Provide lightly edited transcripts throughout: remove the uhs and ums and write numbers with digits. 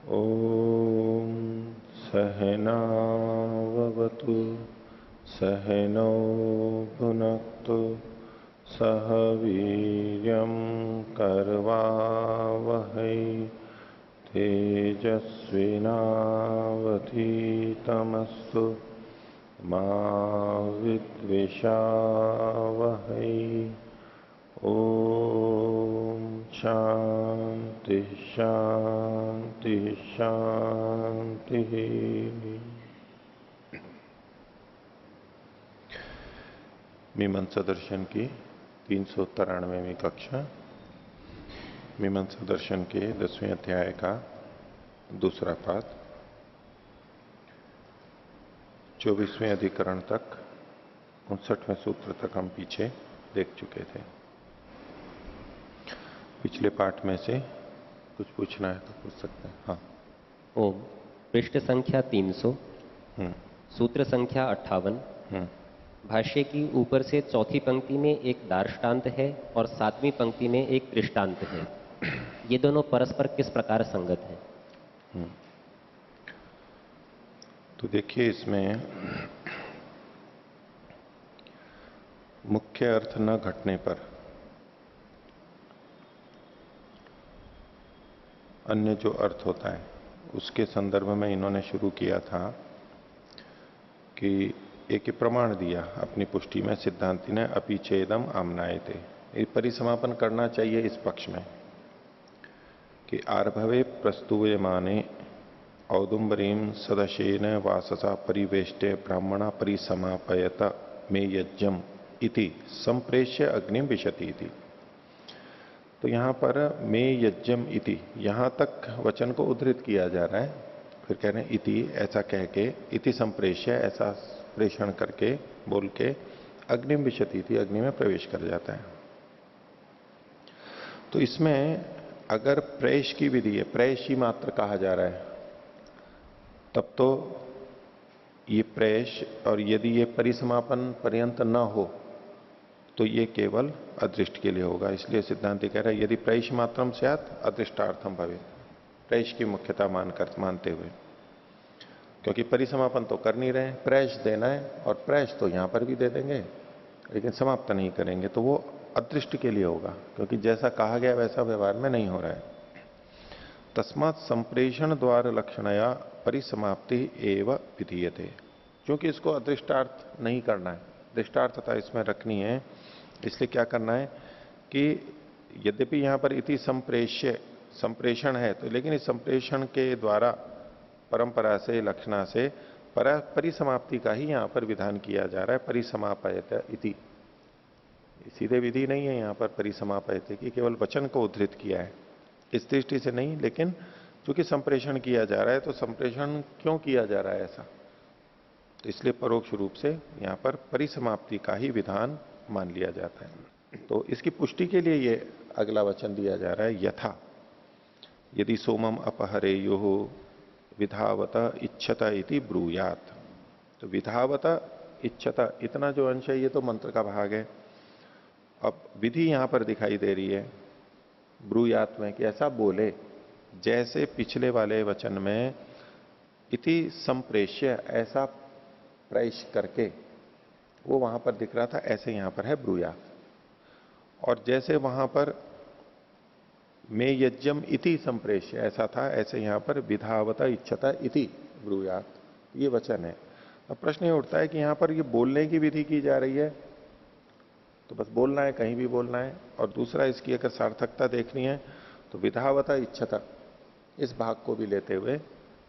ॐ सहनाववतु सहनौ भुनक्तु सह वीर्यं करवावहै तेजस्विनावधीतमस्तु मा विद्विषावहै। ओम शांति शांति शांति। मीमांसा दर्शन की 393वीं कक्षा, मीमांसा दर्शन के 10वें अध्याय का दूसरा पाठ, 24वें अधिकरण तक 59वें सूत्र तक हम पीछे देख चुके थे। पिछले पाठ में से कुछ पूछना है तो पूछ सकते हैं। हाँ। ओम। पृष्ठ संख्या 300, सूत्र संख्या 58। भाष्य की ऊपर से चौथी पंक्ति में एक दार्ष्टान्त है और 7वीं पंक्ति में एक दृष्टांत है। ये दोनों परस्पर किस प्रकार संगत हैं? तो देखिए, इसमें मुख्य अर्थ न घटने पर अन्य जो अर्थ होता है उसके संदर्भ में इन्होंने शुरू किया था कि एक प्रमाण दिया अपनी पुष्टि में सिद्धांति ने, अपीचेदम आमनायते। परिसमापन करना चाहिए इस पक्ष में कि आर्भवे प्रस्तुयमाने औदुम्बरीम सदशेन वाससा परिवेष्टे ब्राह्मणा परिसमापयत मे यज्ञम इति संप्रेष्य अग्निम विशति इति। तो यहां पर मे यज्ञम इति, यहां तक वचन को उद्धृत किया जा रहा है। फिर कह रहे हैं इति, ऐसा कह के, इति संप्रेष्य, ऐसा प्रेषण करके, बोल के, अग्निम विशति थी, अग्नि में प्रवेश कर जाता है। तो इसमें अगर प्रेष की विधि है, प्रेष ही मात्र कहा जा रहा है, तब तो ये प्रेष, और यदि ये परिसमापन पर्यंत न हो तो ये केवल अदृष्ट के लिए होगा। इसलिए सिद्धांति कह रहा है यदि प्रेष मात्रम स्यात् अदृष्टार्थम भवेत्, प्रेष की मुख्यता मानते हुए, क्योंकि परिसमापन तो कर नहीं रहे, प्रेष देना है, और प्रेष तो यहां पर भी दे देंगे लेकिन समाप्त नहीं करेंगे, तो वो अदृष्ट के लिए होगा, क्योंकि जैसा कहा गया वैसा व्यवहार में नहीं हो रहा है। तस्मात् संप्रेषण द्वार लक्षणया परिसमाप्ति एव विधीयते। क्योंकि इसको अदृष्टार्थ नहीं करना है, दृष्टार्थता इसमें रखनी है, इसलिए क्या करना है कि यद्यपि यहां पर इति संप्रेष्य, संप्रेषण है तो, लेकिन इस संप्रेषण के द्वारा परंपरा से, लक्षणा से परिसमाप्ति का ही यहां पर विधान किया जा रहा है। परिसमापयत इति, सीधे विधि नहीं है यहां पर परिसमापयत की, केवल वचन को उद्धृत किया है इस दृष्टि से नहीं, लेकिन चूंकि संप्रेषण किया जा रहा है तो संप्रेषण क्यों किया जा रहा है ऐसा, तो इसलिए परोक्ष रूप से यहां पर परिसमाप्ति का ही विधान मान लिया जाता है। तो इसकी पुष्टि के लिए ये अगला वचन दिया जा रहा है, यथा यदि सोमम अपहरेयो विधावत इच्छता इति ब्रूयात। तो विधावत इच्छता, इतना जो अंश है ये तो मंत्र का भाग है। अब विधि यहां पर दिखाई दे रही है ब्रूयात में कि ऐसा बोले, जैसे पिछले वाले वचन में इति संप्रेष्य, ऐसा प्रेष करके वो वहां पर दिख रहा था, ऐसे यहां पर है ब्रूयात। और जैसे वहां पर मे यज्ञम इति संप्रेष्य ऐसा था, ऐसे यहां पर विधावता इच्छता इति ब्रूयात, ये वचन है। अब प्रश्न ये उठता है कि यहां पर ये बोलने की विधि की जा रही है, तो बस बोलना है, कहीं भी बोलना है। और दूसरा, इसकी अगर सार्थकता देखनी है तो विधावता इच्छता, इस भाग को भी लेते हुए,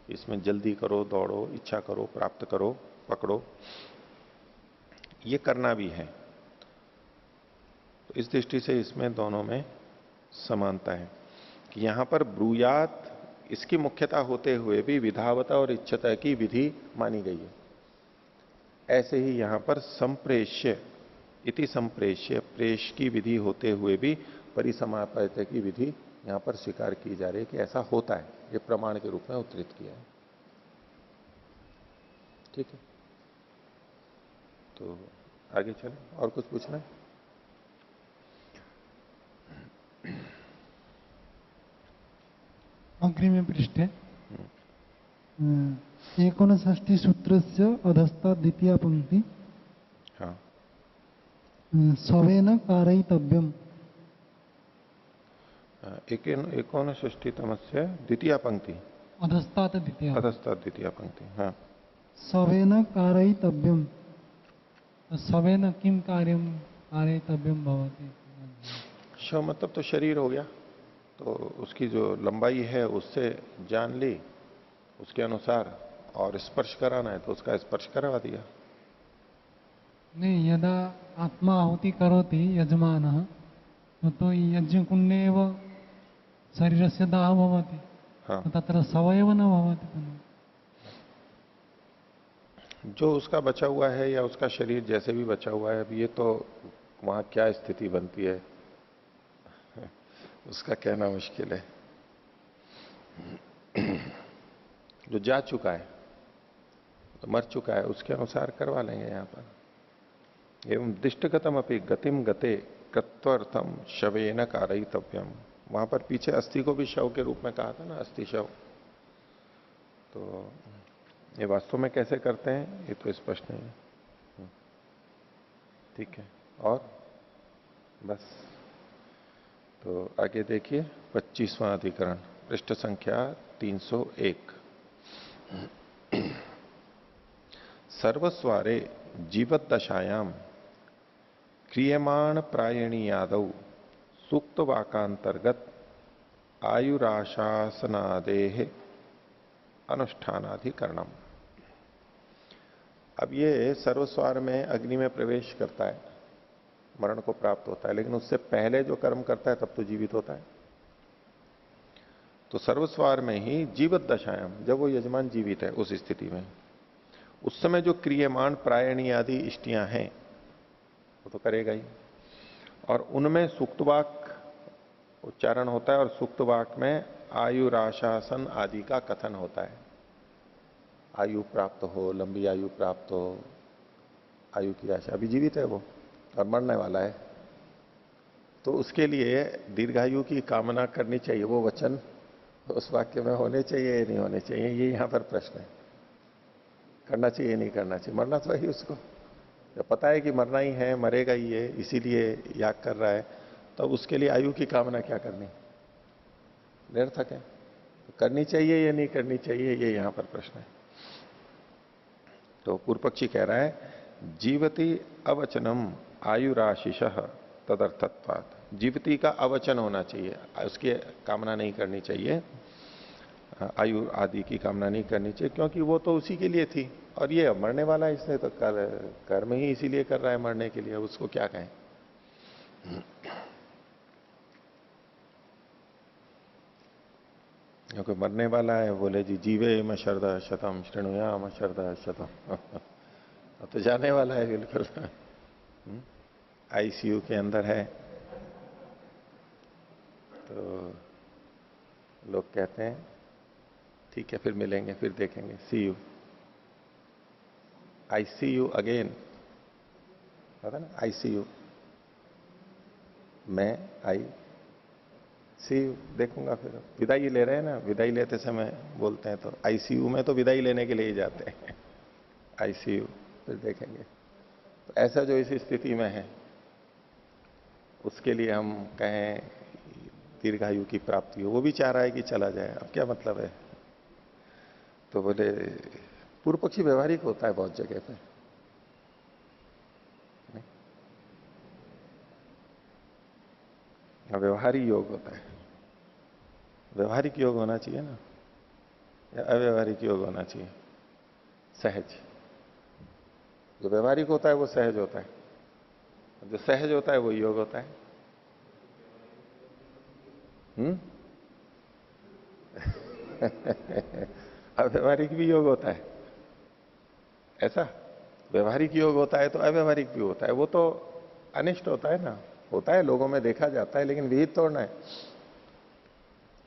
इसमें जल्दी करो, दौड़ो, इच्छा करो, प्राप्त करो, पकड़ो, ये करना भी है। तो इस दृष्टि से इसमें दोनों में समानता है कि यहां पर ब्रूयात, इसकी मुख्यता होते हुए भी विधावता और इच्छता की विधि मानी गई है। ऐसे ही यहां पर संप्रेष्य, इति संप्रेष्य, प्रेष की विधि होते हुए भी परिसमापयत की विधि यहां पर स्वीकार की जा रही है कि ऐसा होता है, ये प्रमाण के रूप में उद्धृत किया है। ठीक है, तो आगे चले, और कुछ पूछना है? अग्रिम पृष्ठ एकोनषष्टि सूत्रस्य अधस्तात् द्वितीया पंक्ति हाँ, सवेन कारयितव्यम्। एकोनषष्टितमस्य द्वितीया पंक्ति अधस्तात् द्वितीया अधस्तात् द्वितीया पंक्ति। हाँ, सवेन कारयितव्यम्। तो सवेन किं कार्यं कारयितव्यं भवति? शव मतलब तो शरीर हो गया, तो उसकी जो लंबाई है उससे जान ली, उसके अनुसार, और स्पर्श कराना है तो उसका स्पर्श करवा दिया। नहीं, यदा आत्मा आहुति करोति यजमानः तो यज्ञकुण्डे एव शरीरस्य दाह भवति, हाँ, तो तत्र सवयव न भवति खलु। जो उसका बचा हुआ है या उसका शरीर जैसे भी बचा हुआ है, अब ये तो वहां क्या स्थिति बनती है उसका कहना मुश्किल है। जो जा चुका है, तो मर चुका है, उसके अनुसार करवा लेंगे यहां पर। एवं दिष्टगतम अपनी गतिम गते कृत्वर्थम शवेन कारयितव्यम। वहां पर पीछे अस्थि को भी शव के रूप में कहा था ना, अस्थि शव। तो ये वास्तव में कैसे करते हैं ये तो स्पष्ट नहीं है। ठीक है, और बस। तो आगे देखिए 25वां अधिकरण, पृष्ठ संख्या 301। सर्वस्वारे जीवत दशायाम क्रियमाण प्रायणी यादव सूक्त वाकांतर्गत आयुराशासनादेह अनुष्ठानाधिकरणम। अब ये सर्वस्वार में अग्नि में प्रवेश करता है, मरण को प्राप्त होता है, लेकिन उससे पहले जो कर्म करता है तब तो जीवित होता है। तो सर्वस्वार में ही जीवत दशायाम, जब वो यजमान जीवित है उस स्थिति में, उस समय जो क्रियमाण प्रायणी आदि इष्टियां हैं वो तो करेगा ही, और उनमें सूक्तवाक उच्चारण होता है, और सूक्तवाक में आयुराशासन आदि का कथन होता है। आयु प्राप्त हो, लंबी आयु प्राप्त हो, आयु की आशा, अभी जीवित है वो और मरने वाला है, तो उसके लिए दीर्घायु की कामना करनी चाहिए। वो वचन उस वाक्य में होने चाहिए या नहीं होने चाहिए, ये यहां पर प्रश्न है। करना चाहिए नहीं करना चाहिए, मरना तो है उसको, जब पता है कि मरना ही है, मरेगा ही है, इसीलिए याग कर रहा है, तो उसके लिए आयु की कामना क्या करनी, निरर्थक है। तो करनी चाहिए या नहीं करनी चाहिए, ये यहां पर प्रश्न है। तो पूर्व पक्षी कह रहा है जीवती अवचनम आयुराशिष तदर्थत्वात्। जीवती का अवचन होना चाहिए, उसकी कामना नहीं करनी चाहिए, आयु आदि की कामना नहीं करनी चाहिए, क्योंकि वो तो उसी के लिए थी, और ये अब मरने वाला है, इसने तो कर्म ही इसीलिए कर रहा है मरने के लिए, उसको क्या कहें। क्योंकि मरने वाला है, बोले जी जीवे म शरद शतम श्रेणुयाम शरद शतम। तो जाने वाला है बिल्कुल, आईसीयू के अंदर है। तो लोग कहते हैं ठीक है फिर मिलेंगे, फिर देखेंगे, see you, I see you again, पता ना, आई सी यू, मैं आई सी यू देखूंगा। फिर विदाई ले रहे हैं ना, विदाई लेते समय बोलते हैं, तो आईसीयू में तो विदाई लेने के लिए ही जाते हैं, आईसीयू, फिर देखेंगे। तो ऐसा जो इस स्थिति में है उसके लिए हम कहें दीर्घायु की प्राप्ति हो, वो भी चाह रहा है कि चला जाए, अब क्या मतलब है। तो बोले पूर्व पक्षी व्यवहारिक होता है बहुत जगह पे, व्यवहारिक योग होता है। व्यवहारिक योग होना चाहिए ना, या अव्यवहारिक योग होना चाहिए, सहज। जो व्यवहारिक होता है वो सहज होता है, जो सहज होता है वो योग होता है। अव्यवहारिक भी योग होता है ऐसा, व्यवहारिक योग होता है तो अव्यवहारिक भी होता है, वो तो अनिष्ट होता है ना, होता है, लोगों में देखा जाता है, लेकिन विहित तोड़ना है।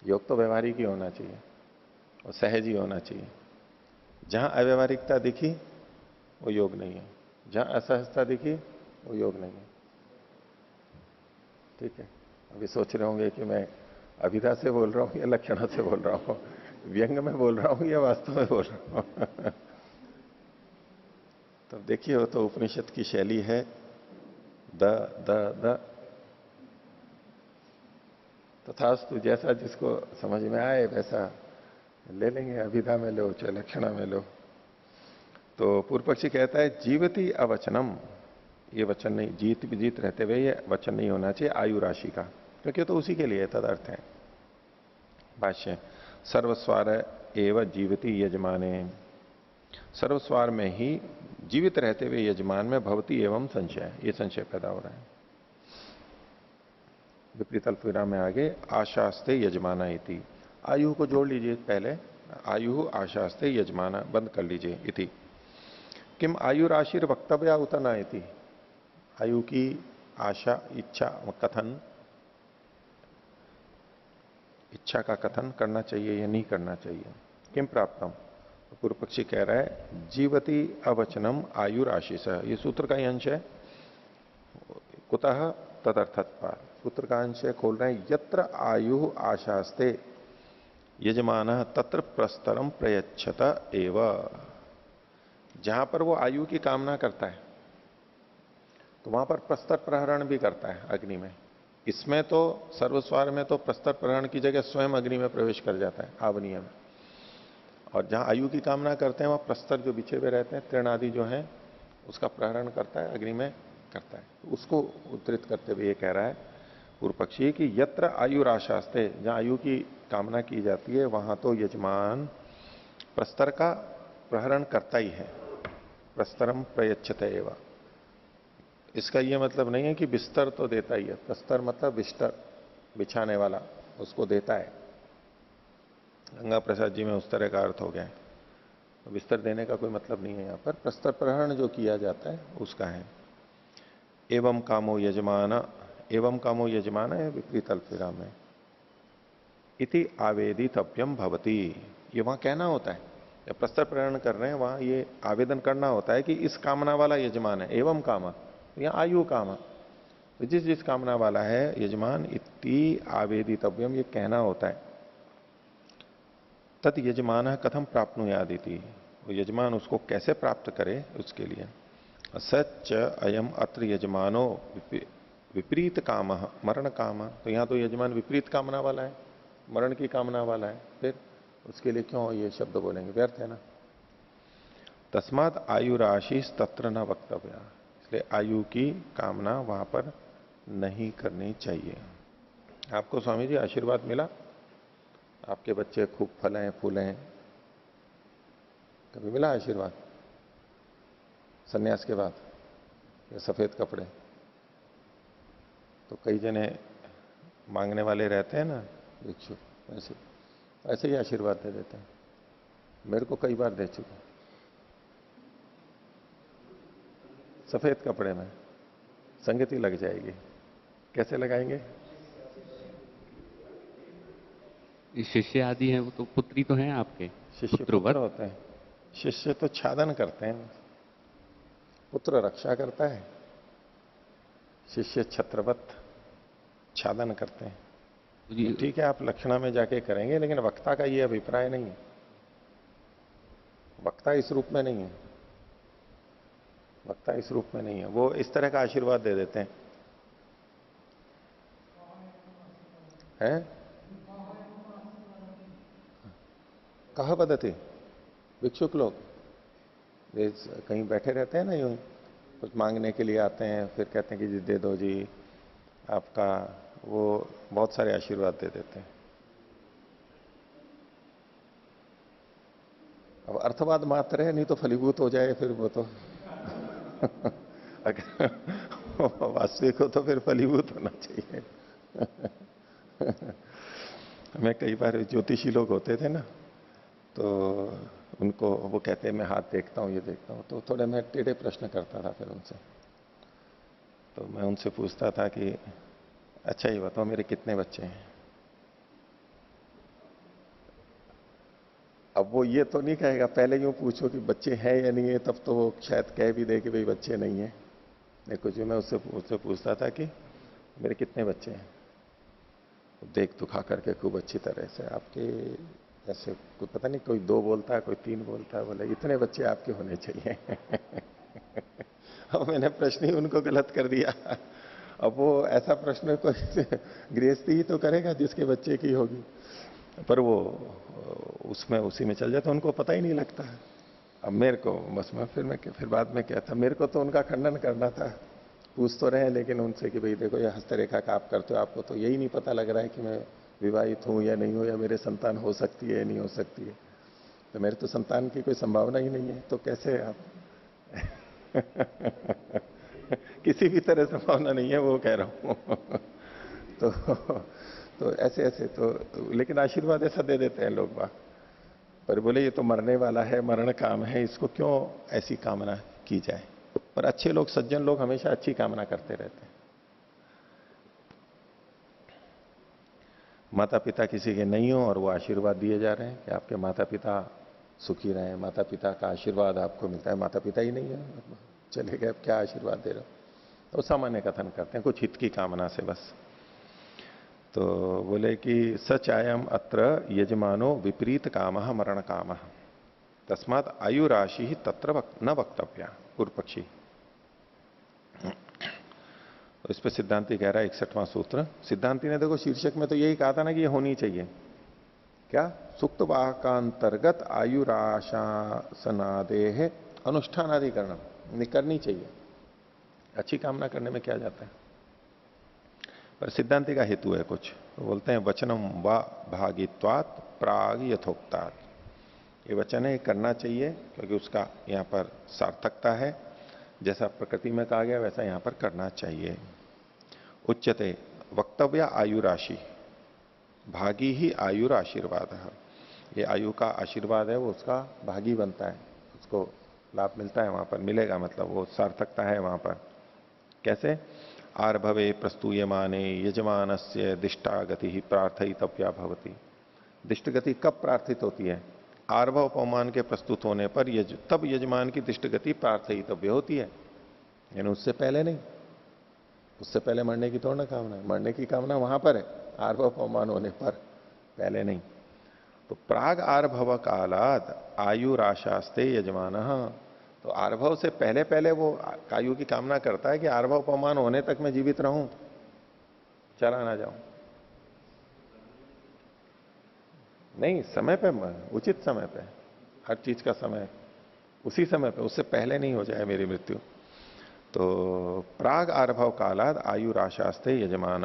योग तो व्यवहारिक ही होना चाहिए और सहज ही होना चाहिए। जहां अव्यवहारिकता दिखी वो योग नहीं है, जहां असहजता दिखी वो योग नहीं है। ठीक है, अभी सोच रहे होंगे कि मैं अभिधा से बोल रहा हूं या लक्षणों से बोल रहा हूं, व्यंग में बोल रहा हूं या वास्तव में बोल रहा हूं? तो देखिए, वो तो उपनिषद की शैली है, द द द। तथास्तु, जैसा जिसको समझ में आए वैसा ले लेंगे, अभिधा में लो चाहे लक्षणा में लो। तो पूर्व पक्षी कहता है जीवती अवचनम, ये वचन नहीं, जीत भी जीत रहते हुए ये वचन नहीं होना चाहिए आयु राशि का, क्योंकि तो उसी के लिए तदर्थ है। भाष्य, सर्वस्वार एवं जीवती यजमाने, सर्वस्वार में ही जीवित रहते हुए यजमान में भवती एवं संशय, ये संशय पैदा हो रहा है। विपरीत अल्पविराम में आगे आशास्ते यजमाना इति, आयु को जोड़ लीजिए पहले, आयु आशास्ते यजमाना बंद कर लीजिए इति। किम आयु राशि वक्तव्य उतना इति, आयु की आशा इच्छा कथन, इच्छा का कथन करना चाहिए या नहीं करना चाहिए। किम प्राप्तम, तो पूर्व पक्षी कह रहा है जीवती अवचनम आयु राशि से, ये सूत्र का ही अंश है। कुतः तदर्थत्वात्, सूत्र का अंश है, खोल रहे हैं, यत्र आयु आशास्ते यजमान तत्र प्रस्तरम प्रयच्छत एव, जहां पर वो आयु की कामना करता है तो वहां पर प्रस्तर प्रहरण भी करता है अग्नि में। इसमें तो सर्वस्वार में तो प्रस्तर प्रहरण की जगह स्वयं अग्नि में प्रवेश कर जाता है आवनीय में, और जहां आयु की कामना करते हैं वहां प्रस्तर जो बिछे हुए रहते हैं तृण आदि जो है उसका प्रहरण करता है, अग्नि में करता है। तो उसको उद्धृत करते हुए ये कह रहा है पूर्व पक्षी कि यत्र आयु राशास्ते, जहां आयु की कामना की जाती है वहां तो यजमान प्रस्तर का प्रहरण करता ही है, प्रस्तरम प्रयच्छते एवं। इसका यह मतलब नहीं है कि बिस्तर तो देता ही है, प्रस्तर मतलब बिस्तर बिछाने वाला, उसको देता है। गंगा प्रसाद जी में उस तरह का अर्थ हो गया है, तो बिस्तर देने का कोई मतलब नहीं है यहां पर, प्रस्तर प्रहरण जो किया जाता है उसका है। एवं कामो यजमान, एवं कामो यजमान है विपरीत अल्पविराम है, इति आवेदितव्यम भवती, ये वहां कहना होता है, जब प्रस्तर प्रहरण कर रहे हैं वहां ये आवेदन करना होता है कि इस कामना वाला यजमान है, एवं कामा या आयु कामा, तो जिस जिस कामना वाला है यजमान, इति आवेदितव्यम, ये कहना होता है। तद यजमान कथम प्राप्नुयादिति, वो यजमान उसको कैसे प्राप्त करे उसके लिए। सच अयम अत्र यजमानो विपरीत काम मरण काम, तो यहां तो यजमान विपरीत कामना वाला है, मरण की कामना वाला है, फिर उसके लिए क्यों ये शब्द बोलेंगे, व्यर्थ है ना। तस्मात आयु राशि तत्र न वक्तव्य, इसलिए आयु की कामना वहां पर नहीं करनी चाहिए। आपको स्वामी जी आशीर्वाद मिला, आपके बच्चे खूब फलें फूलें, कभी मिला आशीर्वाद सन्यास के बाद, या सफेद कपड़े? तो कई जने मांगने वाले रहते हैं ना भिक्षु, ऐसे ऐसे ही आशीर्वाद दे देते हैं, मेरे को कई बार दे चुके। सफेद कपड़े में संगति लग जाएगी, कैसे लगाएंगे? शिष्य आदि हैं, वो तो पुत्री तो हैं आपके, शिष्य पुत्रवत पुत्र होते हैं, शिष्य तो छादन करते हैं, पुत्र रक्षा करता है, शिष्य छत्रवत छादन करते हैं। जी। ठीक है, आप लक्षणा में जाके करेंगे, लेकिन वक्ता का ये अभिप्राय नहीं है, वक्ता इस रूप में नहीं है, वक्ता इस रूप में नहीं है, वो इस तरह का आशीर्वाद दे देते हैं। हैं? कहा बदते भिक्षुक लोग वे कहीं बैठे रहते हैं ना, यूं कुछ मांगने के लिए आते हैं, फिर कहते हैं कि जी दे दो जी आपका, वो बहुत सारे आशीर्वाद दे देते हैं। अब अर्थवाद मात्र है, नहीं तो फलीभूत हो जाए फिर वो तो अगर वास्तविक हो तो फिर फलीभूत होना चाहिए। मैं कई बार ज्योतिषी लोग होते थे ना, तो उनको वो कहते हैं मैं हाथ देखता हूँ, ये देखता हूँ, तो थोड़े मैं टेढ़े प्रश्न करता था फिर उनसे। तो मैं उनसे पूछता था कि अच्छा ये बताओ मेरे कितने बच्चे हैं। अब वो ये तो नहीं कहेगा, पहले यूं पूछो कि बच्चे हैं या नहीं है, तब तो वो शायद कह भी दे कि भाई बच्चे नहीं है। देखो जो मैं उससे पूछता था कि मेरे कितने बच्चे हैं, देख दुखा करके खूब अच्छी तरह से, आपके जैसे कोई पता नहीं, कोई 2 बोलता है, कोई 3 बोलता है, बोले इतने बच्चे आपके होने चाहिए। अब मैंने प्रश्न ही उनको गलत कर दिया। अब वो ऐसा प्रश्न कोई गृहस्थी ही तो करेगा जिसके बच्चे की होगी, पर वो उसमें उसी में चल जाता, उनको पता ही नहीं लगता है। अब मेरे को बस फिर बाद में क्या था, मेरे को तो उनका खंडन करना था। पूछ तो रहे हैं लेकिन उनसे कि भाई देखो ये हस्तरेखा का आप करते हो, आपको तो यही नहीं पता लग रहा है कि मैं विवाहित हूं या नहीं हूं, या मेरे संतान हो सकती है या नहीं हो सकती है। तो मेरे तो संतान की कोई संभावना ही नहीं है, तो कैसे आप किसी भी तरह संभावना नहीं है, वो कह रहा हूं। तो ऐसे ऐसे तो, लेकिन आशीर्वाद ऐसा दे देते हैं लोग बात। पर बोले ये तो मरने वाला है, मरण काम है, इसको क्यों ऐसी कामना की जाए। पर अच्छे लोग, सज्जन लोग हमेशा अच्छी कामना करते रहते हैं। माता पिता किसी के नहीं हो और वो आशीर्वाद दिए जा रहे हैं कि आपके माता पिता सुखी रहे, माता पिता का आशीर्वाद आपको मिलता है। माता पिता ही नहीं है, चले गए, अब क्या आशीर्वाद दे रहे हो। तो सामान्य कथन करते हैं कुछ हित की कामना से बस। तो बोले कि सच आयम अत्र यजमानो विपरीत काम मरण काम, तस्मात आयु राशि ही तत्र न वक्तव्या। पूर्व पक्षी। तो इस पर सिद्धांति कह रहा है 61वां सूत्र। सिद्धांति ने देखो शीर्षक में तो यही कहा था ना कि ये होनी चाहिए क्या, सुक्त वाकांतर्गत आयुराशासनादेह अनुष्ठानाधिकरण करनी चाहिए। अच्छी कामना करने में क्या जाता है। पर सिद्धांति का हेतु है कुछ, तो बोलते हैं वचनम व भागित्वात् प्राग यथोक्तात्। ये वचन है, करना चाहिए क्योंकि उसका यहां पर सार्थकता है। जैसा प्रकृति में कहा गया वैसा यहां पर करना चाहिए। उच्यते वक्तव्य आयु राशि, भागी ही आयुर आशीर्वाद है। ये आयु का आशीर्वाद है, वो उसका भागी बनता है, उसको लाभ मिलता है वहां पर, मिलेगा मतलब वो सार्थकता है वहां पर। कैसे, आर्भवे प्रस्तूयमाने यजमानस्य दिष्टा गति ही प्रार्थितव्या भवति। दिष्ट गति कब प्रार्थित होती है, आर्भव पवमान के प्रस्तुत होने पर तब यजमान की दिष्ट गति प्रार्थितव्य होती है, यानी उससे पहले नहीं। उससे पहले मरने की थोड़ा ना कामना है, मरने की कामना वहां पर है, आर्भव पवमान होने पर, पहले नहीं। तो प्राग आर्भव कालाद आयुराशास्ते यजमान, तो आर्भव से पहले पहले वो आयु की कामना करता है कि आर्भव पवमान होने तक मैं जीवित रहूं, चला ना जाऊं। नहीं, समय पे, उचित समय पे, हर चीज का समय उसी समय पे, उससे पहले नहीं हो जाए मेरी मृत्यु। तो प्राग आर्भव कालाद आयुराशास्ते यजमान,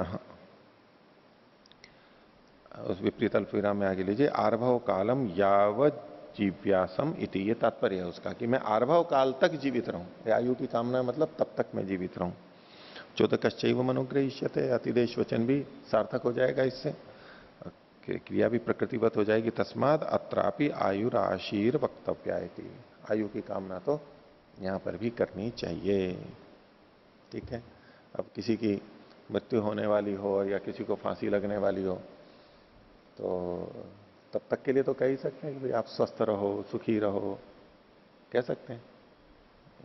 उस विपरीत अल्पविराम में आगे लीजिए, आर्भव कालम यावत जीव्यासम इति, ये तात्पर्य है उसका कि मैं आर्भव काल तक जीवित रहूं। आयु की कामना मतलब तब तक मैं जीवित रहूं। चोदकश्चैव मनोग्रहिष्यते, अतिदेश वचन भी सार्थक हो जाएगा इससे, क्रिया भी प्रकृतिवत हो जाएगी। तस्माद अत्रापि आयुराशीर वक्तव्यायति, आयु की कामना तो यहां पर भी करनी चाहिए। ठीक है। अब किसी की मृत्यु होने वाली हो या किसी को फांसी लगने वाली हो, तो तब तक के लिए तो कह ही सकते हैं कि भाई आप स्वस्थ रहो, सुखी रहो, कह सकते हैं।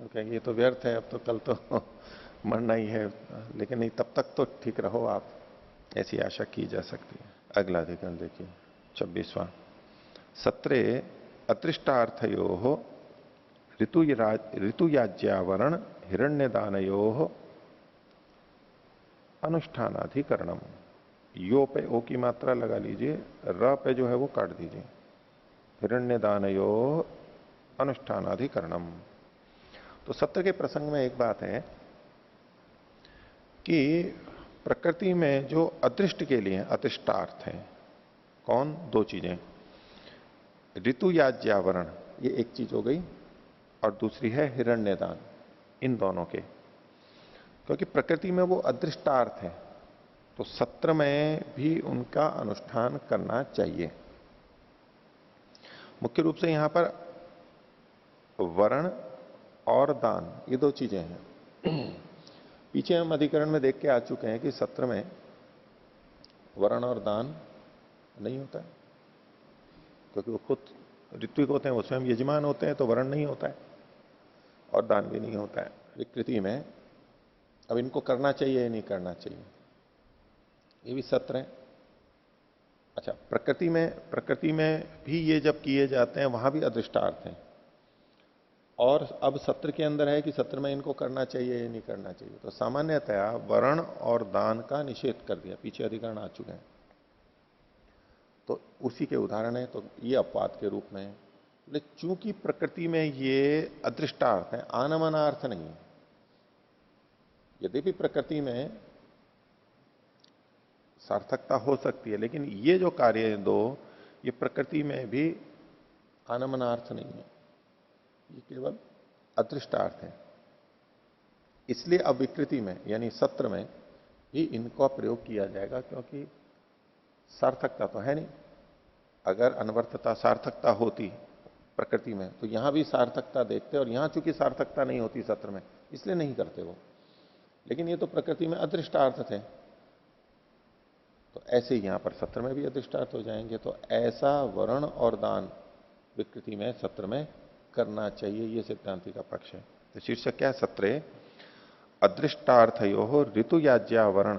तो ये तो व्यर्थ है, अब तो कल तो मरना ही है, लेकिन नहीं, तब तक तो ठीक रहो आप, ऐसी आशा की जा सकती है। अगला अधिकरण देखिए 26वां। सत्रे अदृष्टार्थयो ऋतुयाज्यावरण हिरण्यदानयो अनुष्ठानाधिकरणम। यो पे ओ की मात्रा लगा लीजिए, र पे जो है वो काट दीजिए। हिरण्यदानयो अनुष्ठानाधिकरणम। तो सत्य के प्रसंग में एक बात है कि प्रकृति में जो अदृष्ट के लिए अदृष्टार्थ है, कौन, 2 चीजें, ऋतुयाज्यावरण, ये एक चीज हो गई, और दूसरी है हिरण्यदान। इन दोनों के, क्योंकि प्रकृति में वो अदृष्टार्थ है, तो सत्र में भी उनका अनुष्ठान करना चाहिए। मुख्य रूप से यहां पर वर्ण और दान, ये 2 चीजें हैं। पीछे हम अधिकरण में देख के आ चुके हैं कि सत्र में वर्ण और दान नहीं होता है, क्योंकि वो खुद ऋत्विक होते हैं, वो स्वयं यजमान होते हैं, तो वर्ण नहीं होता है और दान भी नहीं होता है विकृति में। अब इनको करना चाहिए या नहीं करना चाहिए, ये भी सत्र है। अच्छा, प्रकृति में भी ये जब किए जाते हैं वहां भी अदृष्टार्थ हैं। और अब सत्र के अंदर है कि सत्र में इनको करना चाहिए या नहीं करना चाहिए। तो सामान्यतया वर्ण और दान का निषेध कर दिया, पीछे अधिकरण आ चुके हैं। तो उसी के उदाहरण है, तो ये अपवाद के रूप में है। लेकिन चूंकि प्रकृति में ये अदृष्टार्थ है, आनमनार्थ नहीं है। यद्यपि प्रकृति में सार्थकता हो सकती है, लेकिन ये जो कार्य है दो, ये प्रकृति में भी आनमनार्थ नहीं है, ये केवल अदृष्टार्थ है। इसलिए अब विकृति में यानी सत्र में भी इनका प्रयोग किया जाएगा, क्योंकि सार्थकता तो है नहीं। अगर अनवर्थता सार्थकता होती प्रकृति में तो यहां भी सार्थकता देखते, और यहां चूंकि सार्थकता नहीं होती सत्र में, इसलिए नहीं करते वो। लेकिन ये तो प्रकृति में अदृष्टार्थ थे, तो ऐसे ही यहां पर सत्र में भी अदृष्टार्थ हो जाएंगे। तो ऐसा वर्ण और दान विकृति में सत्र में करना चाहिए, ये सिद्धांति का पक्ष है। तो शीर्षक क्या है? सत्रे अदृष्टार्थयो ऋतु याज्ञा वर्ण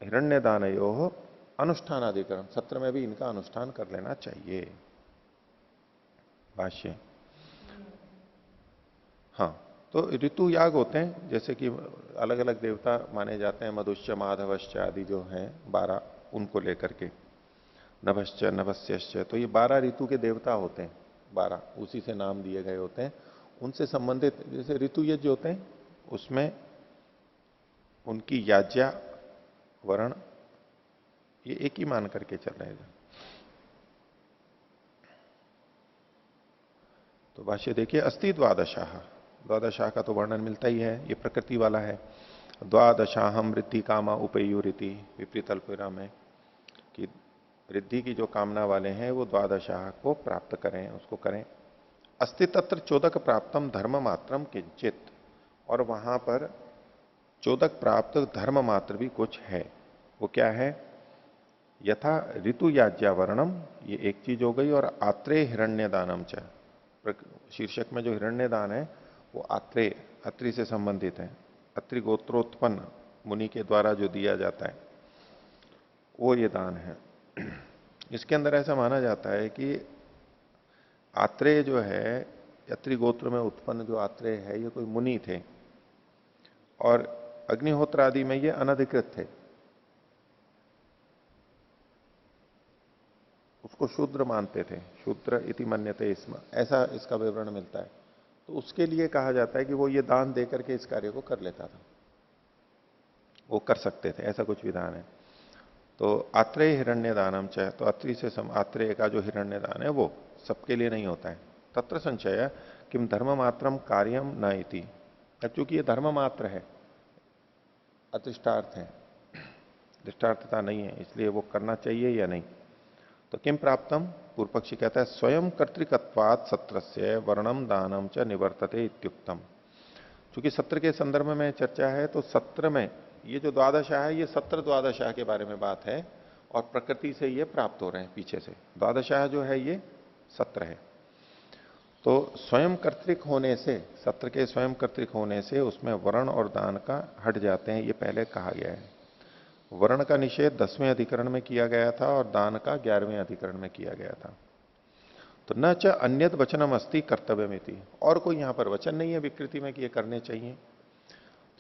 हिरण्य दानयो अनुष्ठानाधिकरण, सत्र में भी इनका अनुष्ठान कर लेना चाहिए। भाष्य। हाँ, तो ऋतु याग होते हैं, जैसे कि अलग अलग देवता माने जाते हैं, मधुश्च माधवश्च आदि जो हैं 12, उनको लेकर के नभश्च नभस्यश्च, तो ये 12 ऋतु के देवता होते हैं, 12 उसी से नाम दिए गए होते हैं। उनसे संबंधित जैसे ऋतु यज्ञ होते हैं, उसमें उनकी याज्ञा वर्ण ये एक ही मान करके चल रहे हैं। तो भाष्य देखिए, अस्ति द्वादशाह, द्वादशाह का तो वर्णन मिलता ही है, ये प्रकृति वाला है। द्वादशाहम वृद्धि कामा उपेयुरिति, विपरीत अल्पविराम में कि वृद्धि की जो कामना वाले हैं वो द्वादशाह को प्राप्त करें, उसको करें। अस्ति तत्र चोदक प्राप्तम धर्म मात्रम किंचित, और वहां पर चोदक प्राप्त धर्म मात्र भी कुछ है। वो क्या है? यथा ऋतु याज्ञा वर्णम, ये एक चीज हो गई, और आत्रेय हिरण्य दानम च, शीर्षक में जो हिरण्य दान है वो आत्रेय, अत्रि से संबंधित है। अत्रि गोत्रोत्पन्न मुनि के द्वारा जो दिया जाता है वो ये दान है। इसके अंदर ऐसा माना जाता है कि आत्रेय जो है, अत्रि गोत्र में उत्पन्न जो आत्रेय है, ये कोई मुनि थे, और अग्निहोत्र आदि में ये अनधिकृत थे। उसको शूद्र मानते थे, शूद्र इति मन्यते इसमें, ऐसा इसका विवरण मिलता है। तो उसके लिए कहा जाता है कि वो ये दान दे करके इस कार्य को कर लेता था, वो कर सकते थे, ऐसा कुछ विधान है। तो आत्रेय हिरण्य दानम चाहे, तो अत्रि से आत्रेय का जो हिरण्य दान है वो सबके लिए नहीं होता है। तत्र संशय किम धर्म मात्रम कार्यम न इति, चूंकि ये धर्म मात्र है, अतिष्ठार्थ है, दृष्टार्थता नहीं है, इसलिए वो करना चाहिए या नहीं। तो किम प्राप्तम, पूर्व पक्षी कहता है स्वयं कर्तृकत्वात् सत्रस्य वर्णम दानम च निवर्तते इत्युक्तम। चूंकि सत्र के संदर्भ में चर्चा है, तो सत्र में ये जो द्वादशाह है, ये सत्र द्वादशाह के बारे में बात है, और प्रकृति से ये प्राप्त हो रहे हैं पीछे से। द्वादशाह जो है ये सत्र है। तो स्वयं कर्तृक होने से, सत्र के स्वयं कर्तृक होने से उसमें वर्ण और दान का हट जाते हैं, ये पहले कहा गया है। वर्ण का निषेध 10वें अधिकरण में किया गया था, और दान का 11वें अधिकरण में किया गया था। तो न च अन्यद वचनम अस्ति कर्तव्यमिति, और कोई यहां पर वचन नहीं है विकृति में कि ये करने चाहिए।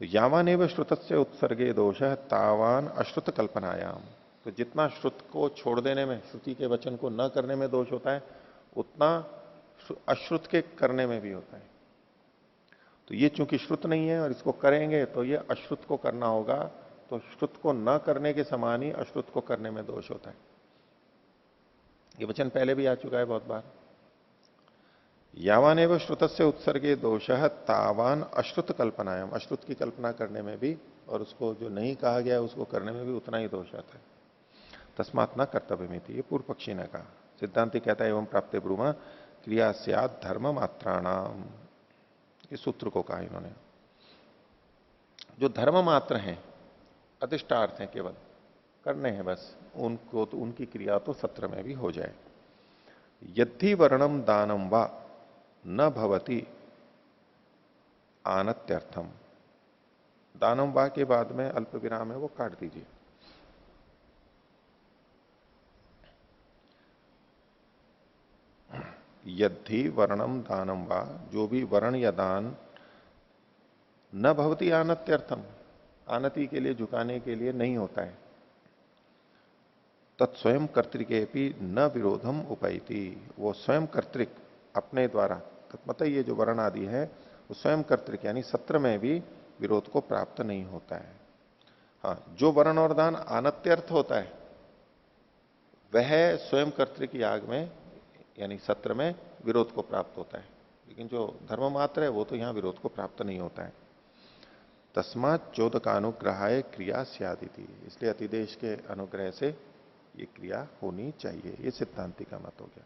तो यावान एवं श्रुत से उत्सर्गे दोष है तावान अश्रुत कल्पनायाम, तो जितना श्रुत को छोड़ देने में, श्रुति के वचन को न करने में दोष होता है, उतना अश्रुत के करने में भी होता है। तो ये चूंकि श्रुत नहीं है और इसको करेंगे तो ये अश्रुत को करना होगा, तो श्रुत को न करने के समान ही अश्रुत को करने में दोष होता है। ये वचन पहले भी आ चुका है बहुत बार। यावान एवं श्रुत से उत्सर्गे दोष तावान अश्रुत कल्पनायाम, अश्रुत की कल्पना करने में भी और उसको जो नहीं कहा गया उसको करने में भी उतना ही दोष आता है। तस्मात् न कर्तव्य में थी, ये पूर्व पक्षी ने कहा। सिद्धांति कहता है एवं प्राप्त ब्रूमा क्रिया स्यात् धर्म मात्राणाम, इस सूत्र को कहा इन्होंने। जो धर्म मात्र हैं, अधिष्ठार्थ हैं, केवल करने हैं बस, उनको तो उनकी क्रिया तो सत्र में भी हो जाए। यदि वर्णम दानम वा न भवति आनत्यर्थम, दानम वा के बाद में अल्प विराम है वो काट दीजिए। यद्धि वर्णम दानम वा, जो भी वर्ण या दान न भवती आनत्यर्थम, आनति के लिए, झुकाने के लिए नहीं होता है, तत्स्वयं कर्तृके भी न विरोधम उपैति, वो स्वयं कर्तृक अपने द्वारा, तत्मत ये जो वर्ण आदि है वो स्वयं कर्तृक यानी सत्र में भी विरोध को प्राप्त नहीं होता है। हाँ, जो वर्ण और दान आनत्यर्थ होता है वह स्वयं कर्तृक याग में यानी सत्र में विरोध को प्राप्त होता है, लेकिन जो धर्म मात्र है वो तो यहां विरोध को प्राप्त नहीं होता है। तस्मात चोदकानुग्रहाय क्रिया स्यादि थी, इसलिए अतिदेश के अनुग्रह से ये क्रिया होनी चाहिए, ये सिद्धांति का मत हो गया।